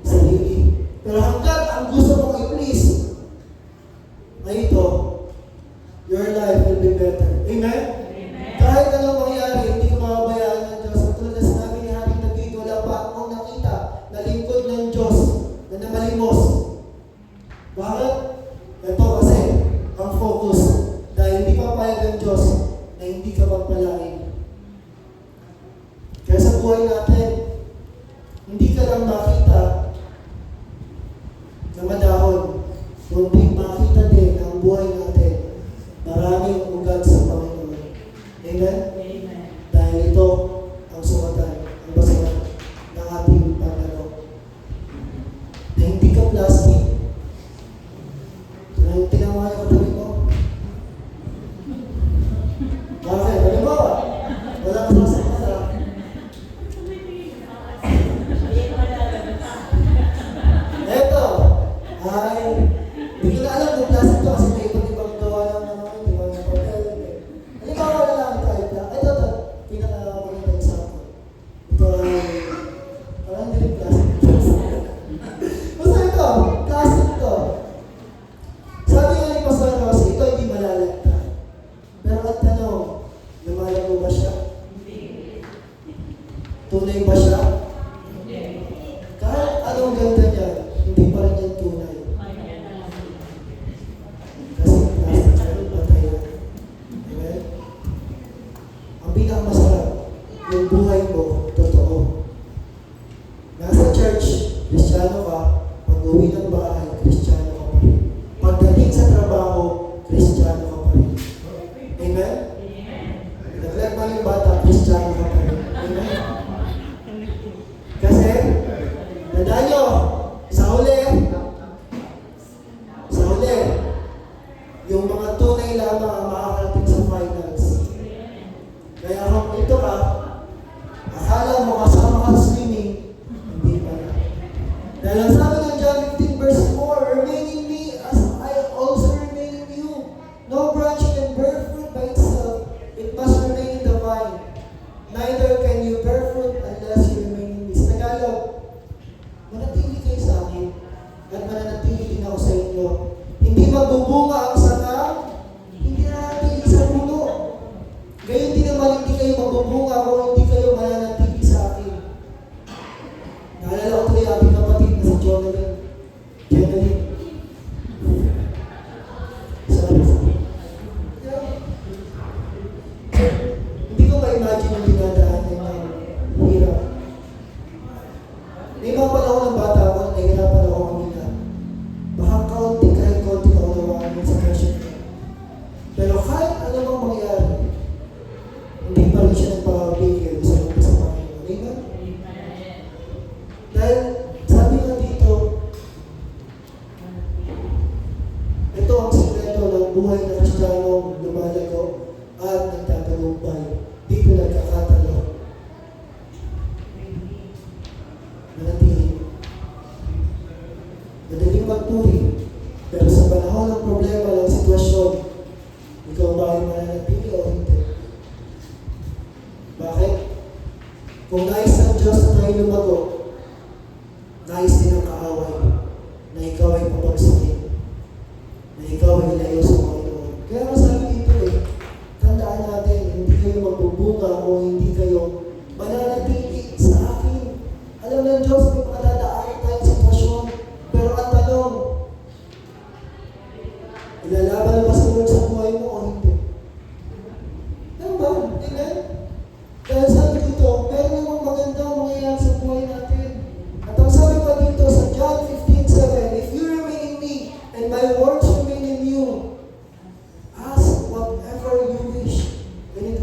sarili. Pero hanggang ang gusto mong i-please ay ito, your life will be better. Amen? Kahit anong mangyari, hindi ko mababayaan ng Diyos. At tulad na sinabi ni Haring David, wala pa akong nakita na lingkod ng Diyos na namalimos. Bakit? Ito kasi, ang focus. Dahil hindi papayag ng Diyos na hindi ka pagpalain. Kaya sa buhay natin, hindi ka lang makita na madahon, kundi makita din ang buhay natin. Maraming ugat sa Panginoon. Amen? Dahil ito ang sukatan, ang basihan ng ating pananaw. Na hindi ka plastic. Tinawa niya katabi mo. Bakit? Ano ba? Wala ka sa mata. Eto, ay, hindi ko na alam kung plastic to kasi may iba't ibang gawa ng di ba, ng papel. Halimbawa na lang tayo na, ito, pinaka-maganda example. Ito ay, parang hindi rin plastic. Basta ito, plastic to. Sabi nga ni Pastor Rossi, ito hindi malalagta. Pero at tanong, lumalago ba siya? Tunay ba siya? Kahit anong ganda niya, hindi pa rin yan tunay. Kasi plastic pa tayo. Amen? Ang pinakamasarap, yung buhay mo, totoo. Nasa church, Kristiyano ka, pag-uwi ng bahay, Kristiyano ka pa rin. Pagdating sa trabaho, Kristiyano ka pa rin. Amen? Naglag mo yung bata, Kristiyano ka pa rin. Amen? Kasi, tandaan nyo, sa huli, yung mga tunay lamang ang makakarating sa finals. Kaya kung ito ka, akala mo kasama ka sa swimming, hindi pala. Dahil ang sabi ng John 15 verse 4, remain in me as I also remain in you. No branch can bear fruit by itself. It must remain in the vine. Neither can you bear fruit unless you remain in me. Sa Tagalog, manatili kayo sa akin at mananatili din ako sa inyo. Hindi magbubunga ang sanga, hindi nanatili sa puno. Gayon din naman hindi kayo magbubunga kung hindi kayo mananatili sa akin. Naalala ko tuloy ating kapatid na si Jonathan. Hindi ko ma-imagine yung dinadaan niya ng hirap. May mga panahon ng bata ako, nahihirapan ako kanina. Baka kahit konti ka ulawaan sa sitwasyon niya. Pero kahit ano bang mangyari, hindi pa rin siya nagpapapigil sa mga sa Panginoon. Amen? Dahil sabi nga dito, ito ang sikreto ng buhay na Kristiyanong lumalago at nagtatagumpay. Dito nagkakatalo. Manatili. Madaling magpuri, pero sa panahon ng problema ng sitwasyon, ikaw ba ay mananatili o hindi? Bakit? Kung nais ng Diyos na tayo lumago, nais din ang kaaway na ikaw ay pabagsakin, na ikaw ay ilayo sa Panginoon. Kaya masabi dito tandaan natin, hindi kayo magbubunga o hindi kayo mananatili sa akin. Alam ng Diyos, may makadadaanan tayong sitwasyon, pero ang tanong, ilalaban na ba sa Lord sa buhay mo o hindi? Ano ba? Amen? Dahil sabi dito, meron namang magandang mangyayari sa buhay natin. At ang sabi pa dito sa John 15:7, if you remain in me and my words remain in you, ask whatever you wish, and it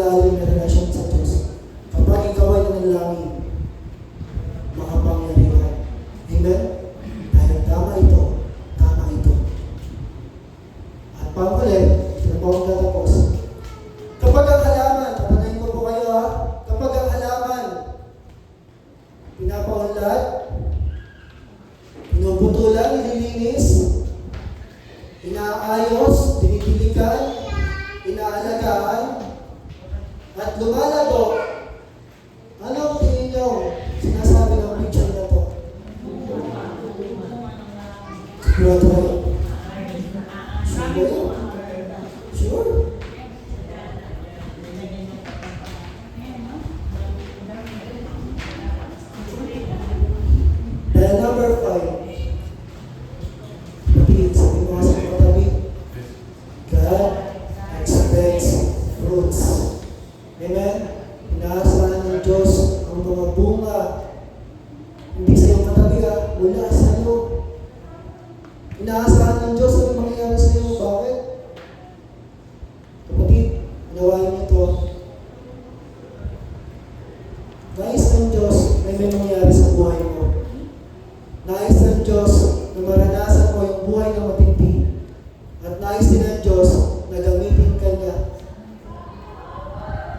malalim na relasyon sa Diyos. Kapag ikaw ay nanalangin, makapangyarihan. Amen? Dahil tama ito. Tama ito. At panghuli, sila po ang tatapos. Kapag ang halaman, tatanayin ko po kayo ha, kapag ang halaman, pinapaunlad, pinuputulan, nililinis, inaayos, dinidiligan, inaalagaan, at lumalago, anong tingin nyo sinasabi ng picture na to? Sigurado kayo? Sure? Sure? And number 5, sabi mo sa katabi, God expects fruits. Amen? Inaasahan ng Diyos ang mga bunga. Hindi sa iyong katabi mula sa iyo. Inaasahan ng Diyos ang mangyayari sa iyo. Bakit? Kapatid, nawain niyo ito. Nais ng Diyos na may mangyayari sa buhay mo. Nais ng Diyos na maranasan mo yung buhay na matindi. At nais din ng Diyos na gamitin ka niya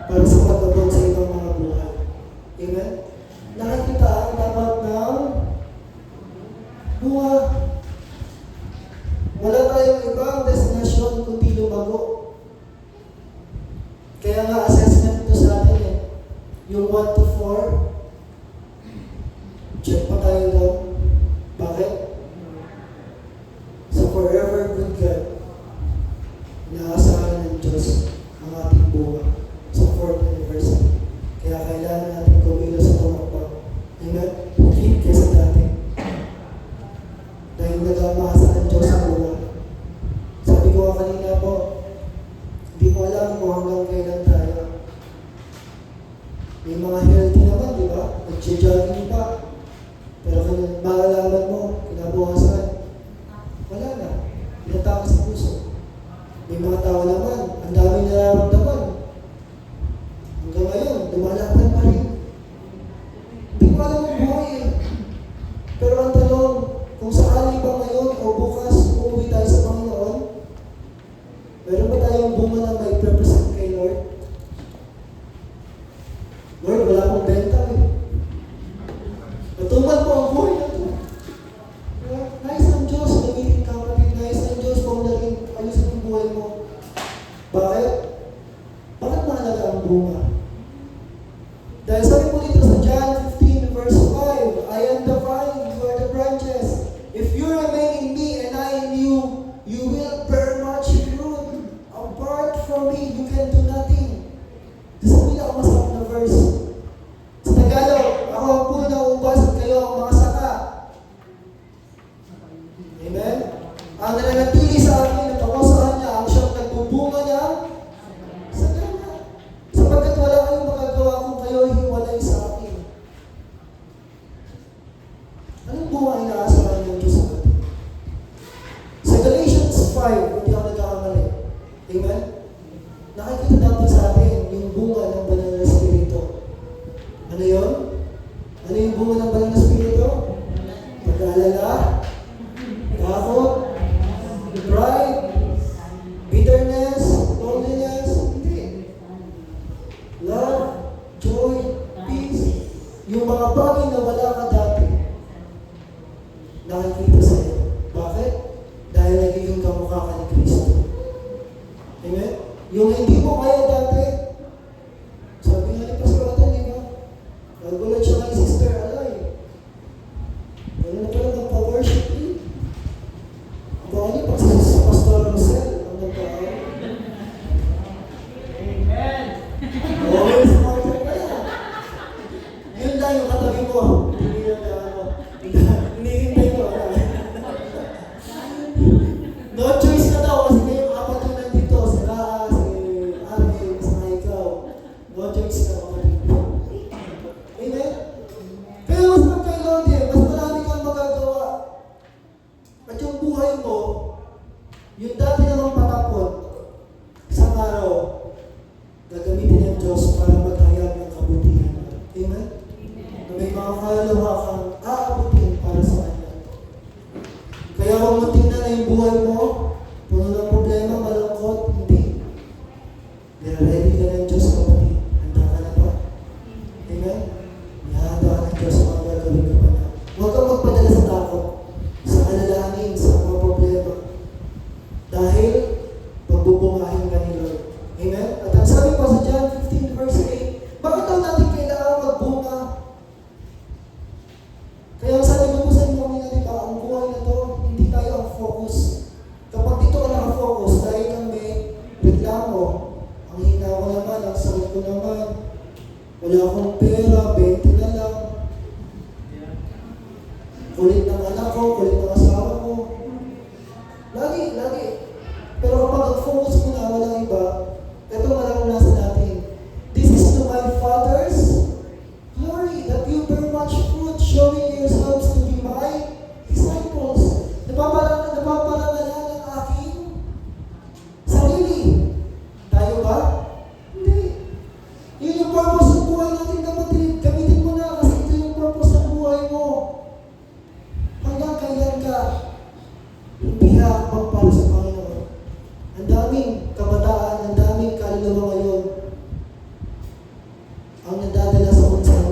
para sa pag-abot sa ibang mga buhay. Amen? Nakikita ang dapat ng bunga. Wala tayong ibang destinasyon kundi lumago. Kaya nga assessment ito sa atin yung 1 to 4, check pa tayo doon. Bakit? Sa forever good God, inaasahan ng Diyos ang ating buhay sa 4th anniversary. Kaya kailangan natin kumilos sa tumakbo. Amen? Higit kaysa dati. Dahil nag-amasa ng Diyos sa buhay. Sabi ko kanina po, hindi ko alam kung hanggang kailan tayo. May mga healthy naman, di ba? Nag-jogging pa. Pero kung malalaman mo, kinabukasan, wala na. Inatake sa puso. May mga tao naman, ang dami nararamdaman. Hanggang ngayon, lumalaban pa rin. Hindi ko alam ang buhay eh. Pero ang tanong, kung sakali ba ngayon o bukas uuwi tayo sa Panginoon, meron ba tayong bunga na may represent kay Lord? Lord, wala akong benta eh. Natuman po ang buhay na ito. Nais ng Diyos, gamitin ka kapatid. Nais ng Diyos, kung naging ayusin ang buhay mo. Bakit? Bakit mahalaga ang bunga? Dahil sabi po dito sa John 15 verse 5, I am the vine, you are the branches. If you remain in me and I in you, you will bear much fruit. Apart from me, you can do nothing. This is ang masarap na verse. Sa Tagalog, ako ang puno ng ubas at kayo ang mga saka. Amen? Ang nananatili sa akin at ako sa kanya, ang siyang nagbubunga niya sa kanya. Sapagkat wala kayong magagawa kung kayo hiwalay sa akin. Anong bunga inaasahan ng Diyos sa atin? Sa Galatians 5, hindi ako nagkakamali. Amen? Nakikita natin sa atin yung bunga ng banal na Espiritu. Ano yun? Ano yung bunga ng banal na Espiritu? Pag-aalala, takot, pride, bitterness, loneliness, hindi. Love, joy, peace, yung mga bagay na wala ka dati, nakikita sa iyo. Bakit? Dahil nagiging kamukha ka ni Kristo. Amen? Yung hindi mo kaya dati, sabi nga ni Pastor Atan, di ba? Nagulat siya kay Sister Alay. Ano na pala nagpa-worship eh? Ang baka niya, pag sa Pastor Rosel, ang nagpa-aw. Amen! Always smarter ka yan. Yun lang yung katabi mo. Diyos para maghayag ng kabutihan niya. Amen? Na may mga kaluluwa kang aabutin para sa Kanya. Kaya huwag mo tingnan na yung buhay mo, puno ng problema, malungkot, hindi. Ready ka ng Diyos, kapatid. Handa ka na ba? Amen? Ihanda ka ng Diyos, mga gagawin ka pa na. Huwag kang magpadala sa takot, sa alalahanin, sa mga problema. Dahil, pagbubungahin ka ni Lord. Amen? At ang sabi pa sa John 15 verse 8, bakit daw natin kailangan magbunga? Kaya ang sabi ko po sa inyo kanina, di ba, ang buhay na to, hindi tayo ang focus. Kapag dito ka nakafocus, dahil kang may reklamo, ang hina ko naman, ang sakit ko naman, wala akong pera, 20 na lang. Kulit ng anak ko, kulit ng asawa ko. Lagi. Pero kapag ang focus mo na walang iba, ito malang nasa natin. This is to my Father's glory, that you bear much fruit, showing yourselves to be my disciples. Napaparangalan ang aking sarili. Tayo ba? Hindi. Yun yung purpose ng buhay natin, kapatid. Gamitin mo na kasi ito yung purpose ng buhay mo. Hanggang kailan ka hindi hakbang para sa Panginoon. Ang daming kabataan, ang daming kaluluwa ngayon ang nadadala sa kung saan.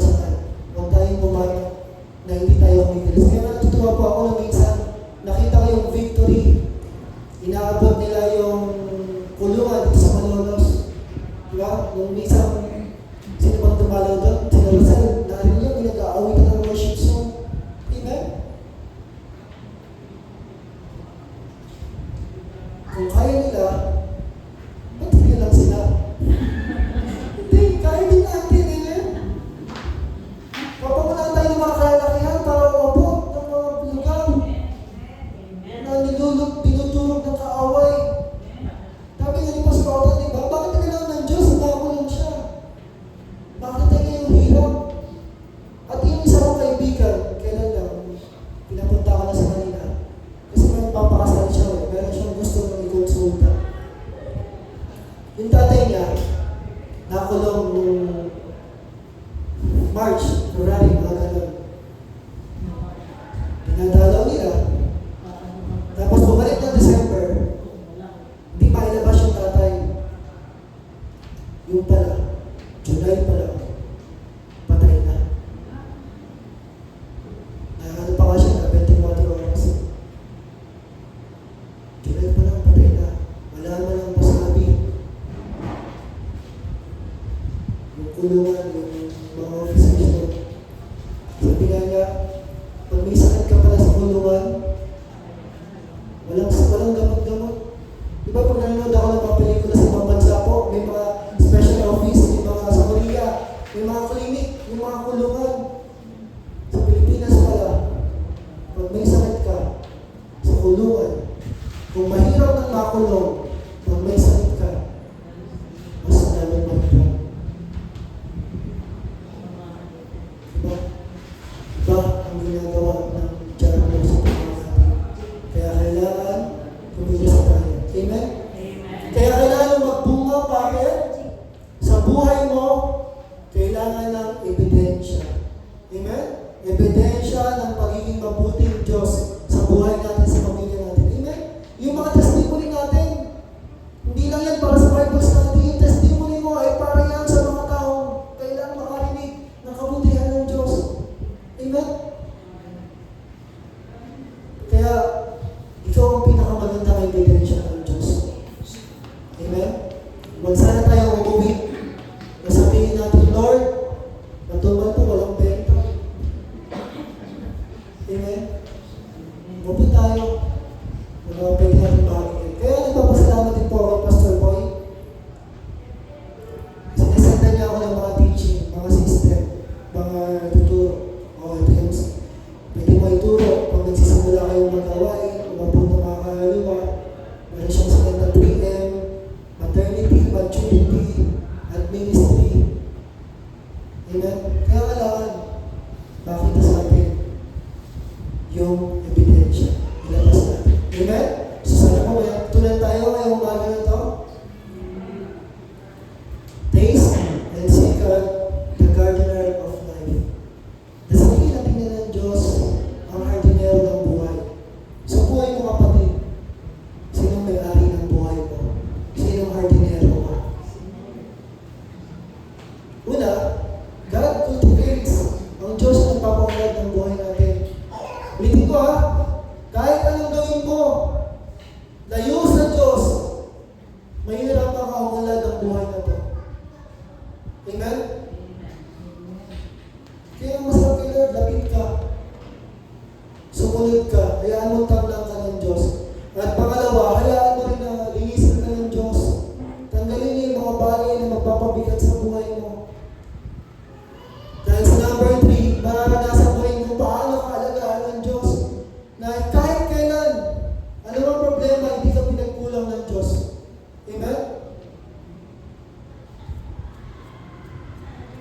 Huwag tayong pumayag na hindi tayo kumikilos. Kaya natutuwa po ako na minsan nakita ko yung victory. Inaabot nila yung kulungan dito sa Malolos. Diba? Yung minsan, sino bang tumalaw doon? Sino Rizal, narinig niya, pinag-aawitan ng worship song. Amen? Kung kaya nila, ba't hindi lang sila? Hindi, kaya din natin, amen? Papamulaan tayo ng mga kalalakihan para umabot ng mga lugar na dinudurog ng kaaway. Sabi nga ni Pastor Otan, diba? Bakit kailangan ng Diyos? Nakulong siya. Bakit tayo yung hirap? At yung isa kong kaibigan, kailan lang, pinapunta ko na sa kanila. Kasi may papakasal siya, meron siyang gusto ng i-consulta. Yung tatay niya, nakulong nung March, February, mga ganun. Pinadalaw nila. Tapos bumalik ng December, hindi pa ilabas yung tatay. Yung pala, July pala, patay na. Ano pa nga siya na, 24 oras. July pa lang, patay na. Wala naman ang masabi. Yung kulungan, yung mga officers doon. Sabi nga niya, pag may sakit ka pala sa kulungan, walang gamot-gamot. Diba pag nanonood ako ng mga pelikula sa ibang bansa po, may mga special office, may mga sa Korea, may mga clinic, may mga kulungan. Sa Pilipinas pala, pag may sakit ka sa kulungan, kung mahirap ng makulong, pag may sakit ka, mas namin mahirap. Diba? Diba ang ginagawa ng Diyan sa mga natin? Kaya kailangan kumilos tayo. Amen? Kaya kailangan magbunga, bakit? Sa buhay mo, kailangan ng ebidensya. Amen? Ebidensya ng pagiging mabuting Diyos sa buhay natin, sa pamilya natin. Amen? Yung mga testimony natin, hindi lang yan para sa Bible study. Yung testimony mo ay para yan sa mga taong kailangan makarinig ng kabutihan ng Diyos. Amen? Kaya, ikaw ang pinakamagandang ebidensya ng Diyos. Amen? Huwag sana tayo umuwi na sabihin natin, Lord, natumal po, walang benta. Amen? Umuwi tayo. Mga pwede natin bahagin. Kaya nagpapasalamat din po ako kay Pastor Boy. Sinesenda niya ako ng mga teaching, mga system, mga tuturo. O, ito yung pwede mo ituro. Pag nagsisimula kayong magawain, umabot na mga kaluluwa, meron siyang sakit na 3M, maternity, maturity, at ministry. Amen? Kaya kailangan makita sa atin yung ebidensya. Ilabas natin. Amen? So sana po, tulan tayo ngayong umaga na ito. Taste God, the gardener of life. Nasabihin natin na ng Diyos ang hardinero ng buhay. Sa buhay mo kapatid, sinong may-ari ng buhay mo? Sinong hardinero mo? Una, God cultivates. Ang Diyos ang nagpapaunlad ng buhay natin. Ulitin ko ha, kahit anong gawin mo, layo sa Diyos, mahirapan ka umunlad ang buhay na to. Amen? Kaya masarap kay Lord, lapit ka. Sumunod ka, hayaan mo tanglang ka ng Diyos. At pangalawa, hayaan mo rin na linisin ka ng Diyos. Tanggalin niyo yung mga bagay na magpapabigat sa buhay mo. Dahil sa number 3, mararanasan mo rin kung paano ka alagaan ng Diyos. Na kahit kailan, ano ang problema, hindi ka pinagkulang ng Diyos. Amen?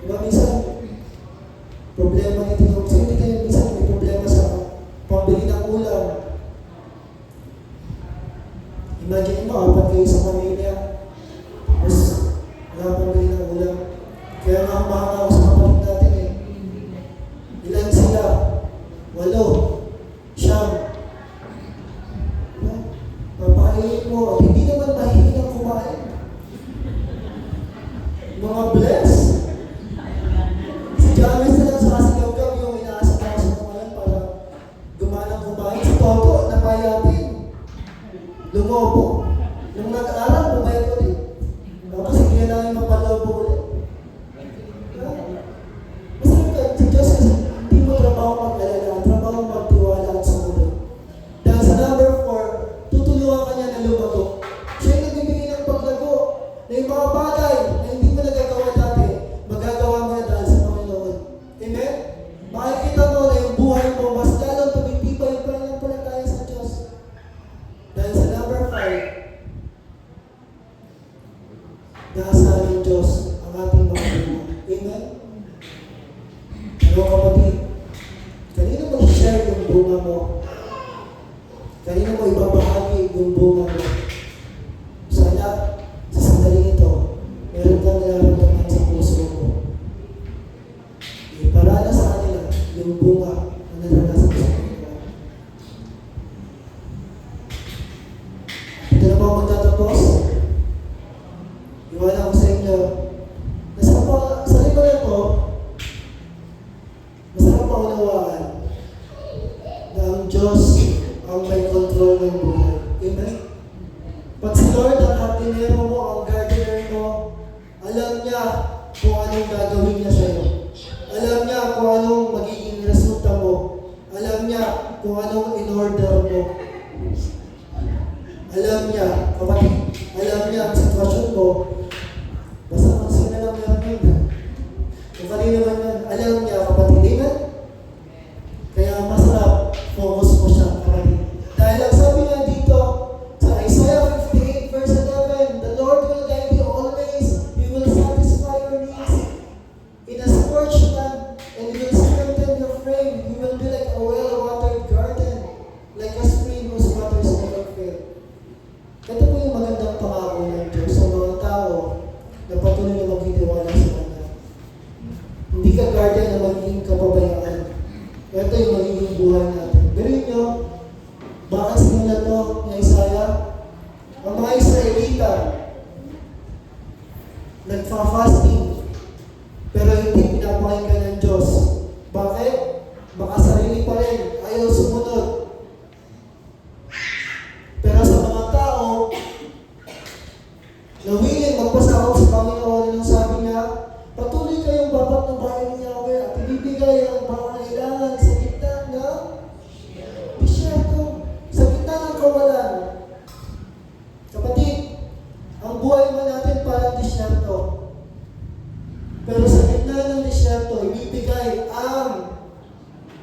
Diba minsan, problema nito yung hindi kayo minsan may problema sa pambili ng ulam. Imagine mo, apat kayo sa pamilya, tapos wala pambili ng ulam. Kaya nga mahanga ako sa kapatid natin eh. Ilan sila? 8, 9. Papahayin mo, at hindi naman mahihin ang kumain. Mga bless. Si James na lang sa kasigaw-gaw yung inaasa ko sa kamalan para gumanang kumain. Si Toto, napayatin. Lumobo. Nung nag-aaral, bumayat ulit. Tapos hindi na namin mapalobo ulit. Masarap ka, si Diyos kasi hindi mo trabaho mag-alala, trabaho magtiwala at sumunod. Dahil sa number 4, tutulungan ka niya na lumago. Siya yung nagbibigay ng paglago na yung mga bagay na hindi mo nagagawa dati, magagawa mo na dahil sa Panginoon. Amen? Makikita mo na yung buhay mo, mas lalong tumitibay yung pananampalataya sa Diyos. Dahil sa number 5, dahasahan ng Diyos ang ating mga bunga. Amen? Ano kapatid? Kanino mo i-share yung bunga mo? Kanino mo ibabahagi yung bunga mo? Sana, sa sandaling ito, meron kang nararamdaman sa puso mo. Iparala sa kanila yung bunga na naranasan sa kanila. Ito na po ang magtatapos. Iwala ko sa inyo. Sa lima na ito, masarap paunawaan na ang Diyos ang may control ng buhay. Amen? Pag si Lord ang hardinero mo, ang gardener mo, alam niya kung anong gagawin niya sa'yo. Alam niya kung anong magiging resulta mo. Alam niya kung anong in-order mo. Alam niya, kapatid, alam niya ang sitwasyon mo. Basta magsing na lang meron yun. Kung kanina naman yan, alam niya, kapatid, amen? Kaya masarap, focus mo siya, kapatid. Dahil ang sabi nga dito, sa Isaiah 58 verse 11, the Lord will guide you always, He will satisfy your needs in a scorched land, and He will strengthen your frame. You will be like a well-watered garden, like a stream whose waters never fail. Ito po yung magandang pangako ng Diyos sa mga tao na patuloy na magtitiwala sa Kanya. Hindi ka guardian na magiging kapabayaan. Ito yung magiging buhay natin. Gawin nyo, bakit sinulat to ng Isaiah? Ang mga Israelita, nagfa-fasting, pero hindi pinapakinggan ng Diyos. Bakit? Baka sarili pa rin, ayaw sumunod. Pero sa mga tao, na willing magpasakop sa Panginoon, nung sabi niya, patuloy kayong babat ng bahay ni Yahweh at ibibigay ang mga kailangan sa gitna ng disyerto, sa gitna ng kawalan. Kapatid, ang buhay mo natin parang disyerto. Pero sa gitna ng disyerto, ibibigay ang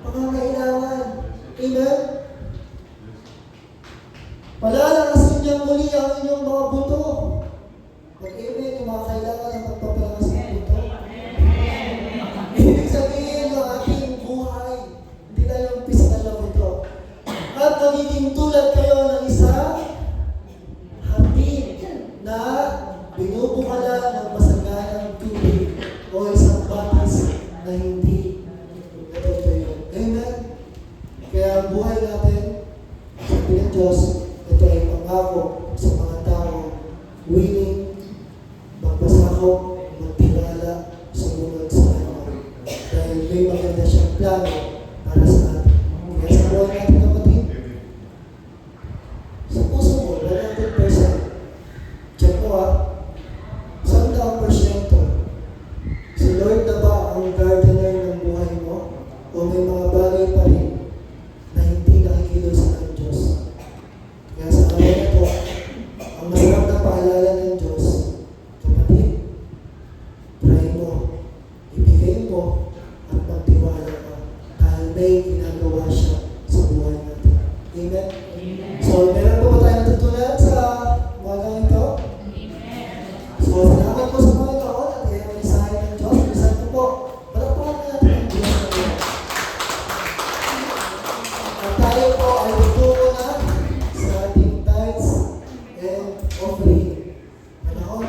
pangangailangan. Amen? Palalakasin niya muli ang inyong mga buto. Mag-amen yung mga kailangan ng pagpapalakas ng buto. Ibig sabihin ng ating buhay, hindi lang yung physical na buto. At magiging tulad kayo ng isang hardin na binubukala ng masaganang tubig o plano para sa atin. Kaya sa buhay natin kapatid, sa puso mo, 100%. Check mo 100%. Si Lord na